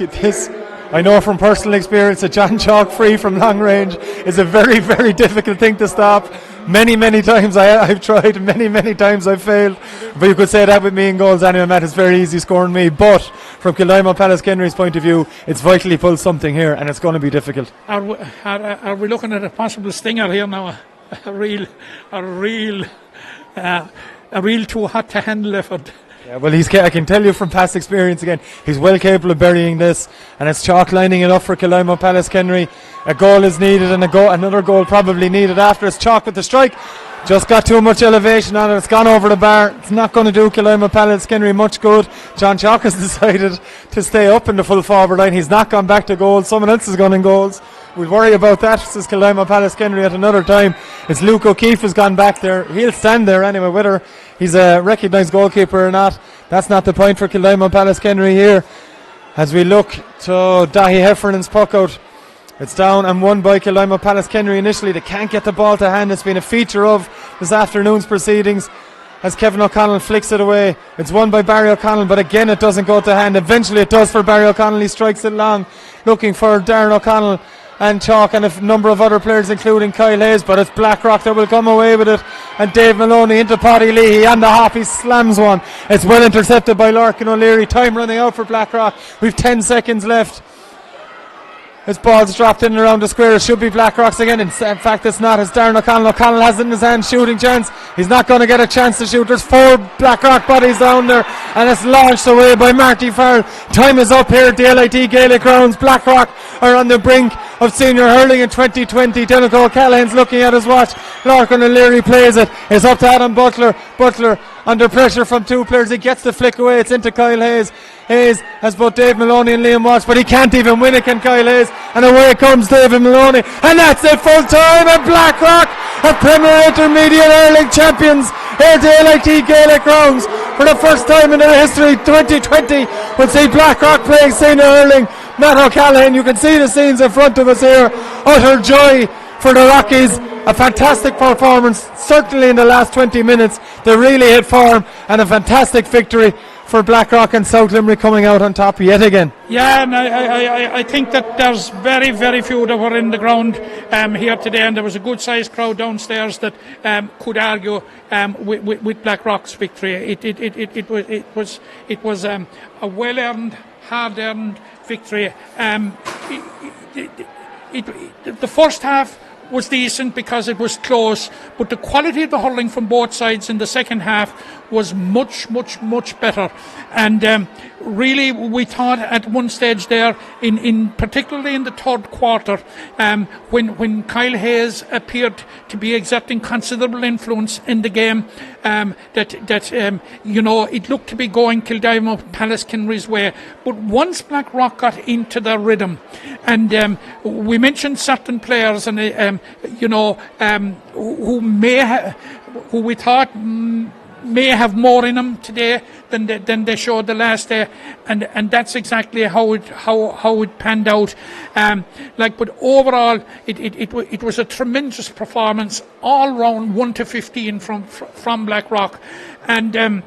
I know from personal experience that John Chalk free from long range is a very, very difficult thing to stop. Many times I've tried, many times I've failed. But you could say that with me in goals anyway, Matt. It's very easy scoring me. But from Kildimo Pallaskenry's point of view, it's vitally pulled something here, and it's going to be difficult. Are we looking at a possible stinger here now? A real too hot to handle effort. Yeah, well, I can tell you from past experience again, he's well capable of burying this, and it's Chalk lining it up for Kildimo Pallaskenry. A goal is needed, and another goal probably needed after. It's Chalk with the strike. Just got too much elevation on it. It's gone over the bar. It's not going to do Kildimo Pallaskenry much good. John Chalk has decided to stay up in the full forward line. He's not gone back to goal. Someone else has gone in goals. We'll worry about that, says Kildimo Pallaskenry, at another time. It's Luke O'Keefe who's gone back there. He'll stand there anyway, whether he's a recognised goalkeeper or not. That's not the point for Kildimo Pallaskenry here. As we look to Dahi Heffernan's puck out, it's down and won by Kildimo Pallaskenry initially. They can't get the ball to hand. It's been a feature of this afternoon's proceedings as Kevin O'Connell flicks it away. It's won by Barry O'Connell, but again it doesn't go to hand. Eventually it does for Barry O'Connell. He strikes it long, looking for Darren O'Connell. and Chalk and a number of other players, including Kyle Hayes, but it's Blackrock that will come away with it. And Dave Maloney into Paddy Leahy and the half, he slams one. It's well intercepted by Larkin O'Leary. Time running out for Blackrock. We've 10 seconds left. His ball's dropped in and around the square. It should be Blackrock's again. In fact, it's not. It's Darren O'Connell. O'Connell has it in his hand, shooting chance. He's not going to get a chance to shoot. There's 4 Blackrock bodies down there, and it's launched away by Marty Farrell. Time is up here at the LIT Gaelic grounds. Blackrock are on the brink of senior hurling in 2020. Denico O'Callaghan's looking at his watch. Larkin O'Leary plays it. It's up to Adam Butler. Butler under pressure from 2 players. He gets the flick away. It's into Kyle Hayes. Hayes has both Dave Maloney and Liam Walsh, but he can't even win it, can Kyle Hayes. And away comes David Maloney. And that's it, full time. And Blackrock are Premier Intermediate Hurling champions here at the LIT Gaelic grounds. For the first time in their history, 2020, we'll see Blackrock playing senior hurling. Matt O'Callaghan, you can see the scenes in front of us here. Utter joy for the Rockies. A fantastic performance, certainly in the last 20 minutes. They really hit form, and a fantastic victory for Blackrock and South Limerick coming out on top yet again. Yeah, and I think that there's very, very few that were in the ground here today, and there was a good sized crowd downstairs that could argue with Blackrock's victory. It was a well earned, hard earned victory. The first half was decent because it was close, but the quality of the hurling from both sides in the second half was much better. And really, we thought at one stage there, in particularly in the third quarter, when Kyle Hayes appeared to be exerting considerable influence in the game, that it looked to be going Kildimo Pallaskenry's way. But once Blackrock got into their rhythm, and we mentioned certain players, and who we thought may have more in them today than they showed the last day, and that's exactly how it panned out. But overall, it was a tremendous performance all round, 1 to 15 from Blackrock, and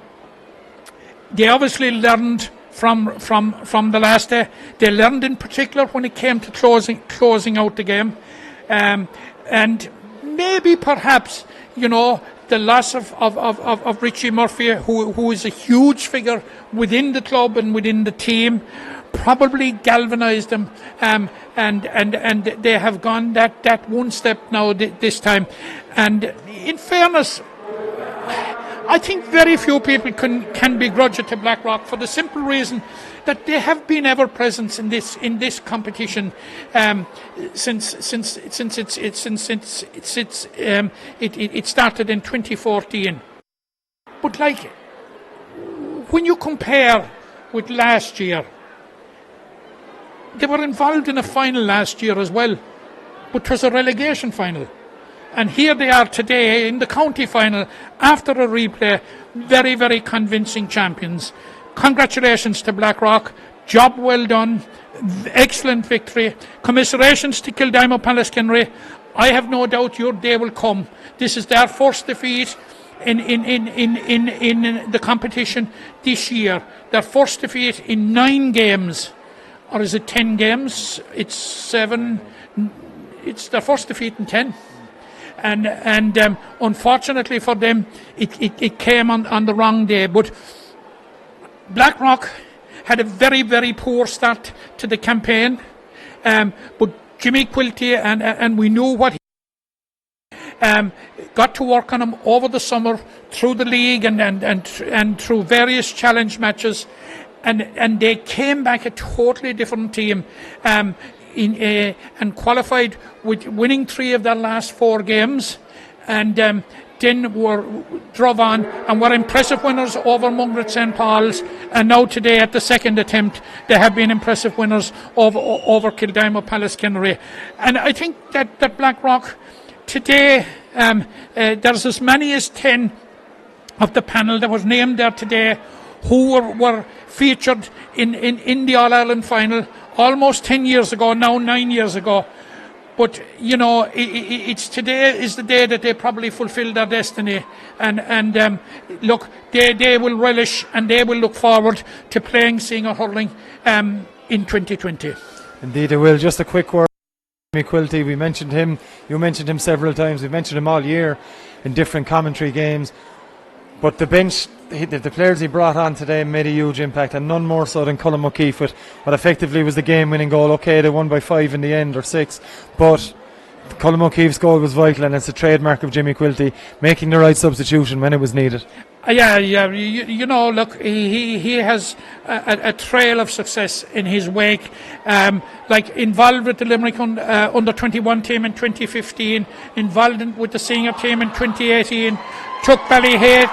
they obviously learned from the last day. They learned in particular when it came to closing out the game, and maybe perhaps the loss of Richie Murphy, who is a huge figure within the club and within the team, probably galvanised them, and they have gone that one step now this time. And in fairness, I think very few people can begrudge it to Blackrock for the simple reason that they have been ever present in this competition since it started in 2014. But when you compare with last year, they were involved in a final last year as well, but it was a relegation final. And here they are today in the county final after a replay, very, very convincing champions. Congratulations to Blackrock. Job well done. Excellent victory. Commiserations to Kildimo Pallaskenry. I have no doubt your day will come. This is their first defeat in the competition this year. Their first defeat in 9 games. Or is it 10 games? It's 7. It's their first defeat in 10. And unfortunately for them, it came on the wrong day. But Blackrock had a very, very poor start to the campaign. But Jimmy Quilty, and we knew what he got to work on him over the summer through the league and through various challenge matches. And they came back a totally different team. And qualified with winning 3 of their last 4 games, and then drove on and were impressive winners over Mungret St. Paul's, and now today at the second attempt they have been impressive winners over Kildimo Pallaskenry. And I think that Blackrock today, there's as many as 10 of the panel that was named there today who were featured in the All-Ireland final almost 10 years ago, now 9 years ago. But, it's today is the day that they probably fulfill their destiny. And look, they will relish and they will look forward to playing senior hurling in 2020. Indeed they will. Just a quick word. Jimmy Quilty, we mentioned him, you mentioned him several times, we've mentioned him all year in different commentary games, but the bench, the players he brought on today made a huge impact, and none more so than Colm O'Keefe with what effectively was the game winning goal. Okay, they won by 5 in the end, or 6, but Colm O'Keefe's goal was vital, and it's a trademark of Jimmy Quilty, making the right substitution when it was needed. Yeah. You know, look, he has a trail of success in his wake. Like involved with the Limerick under 21 team in 2015, involved with the senior team in 2018, took Ballyhay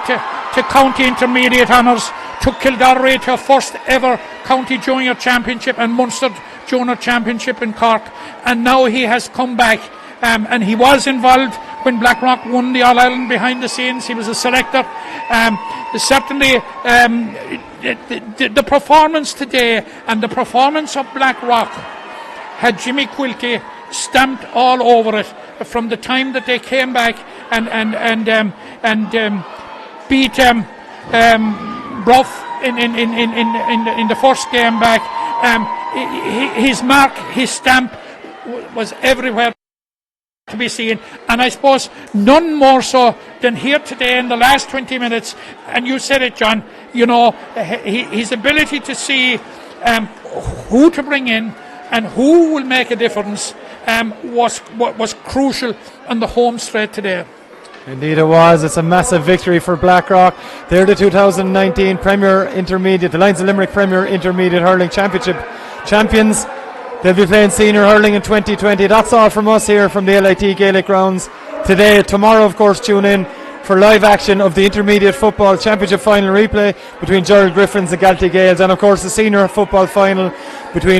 to county intermediate honours, took Kildimo to first ever county junior championship and Munster junior championship in Cork, and now he has come back. And he was involved when Blackrock won the All-Ireland behind the scenes. He was a selector. Certainly, the performance today and the performance of Blackrock had Jimmy Quilty stamped all over it from the time that they came back and beat Bruff in the first game back. His mark, his stamp was everywhere to be seen, and I suppose none more so than here today in the last 20 minutes. And you said it, John, you know, his ability to see who to bring in and who will make a difference was crucial on the home straight today. Indeed it was. It's a massive victory for Blackrock. They're the 2019 Premier Intermediate, the Lions of Limerick Premier Intermediate Hurling Championship champions. They'll be playing senior hurling in 2020. That's all from us here from the LIT Gaelic Grounds today. Tomorrow, of course, tune in for live action of the Intermediate Football Championship final replay between Gerald Griffins and Galtee Gales, and of course the senior football final between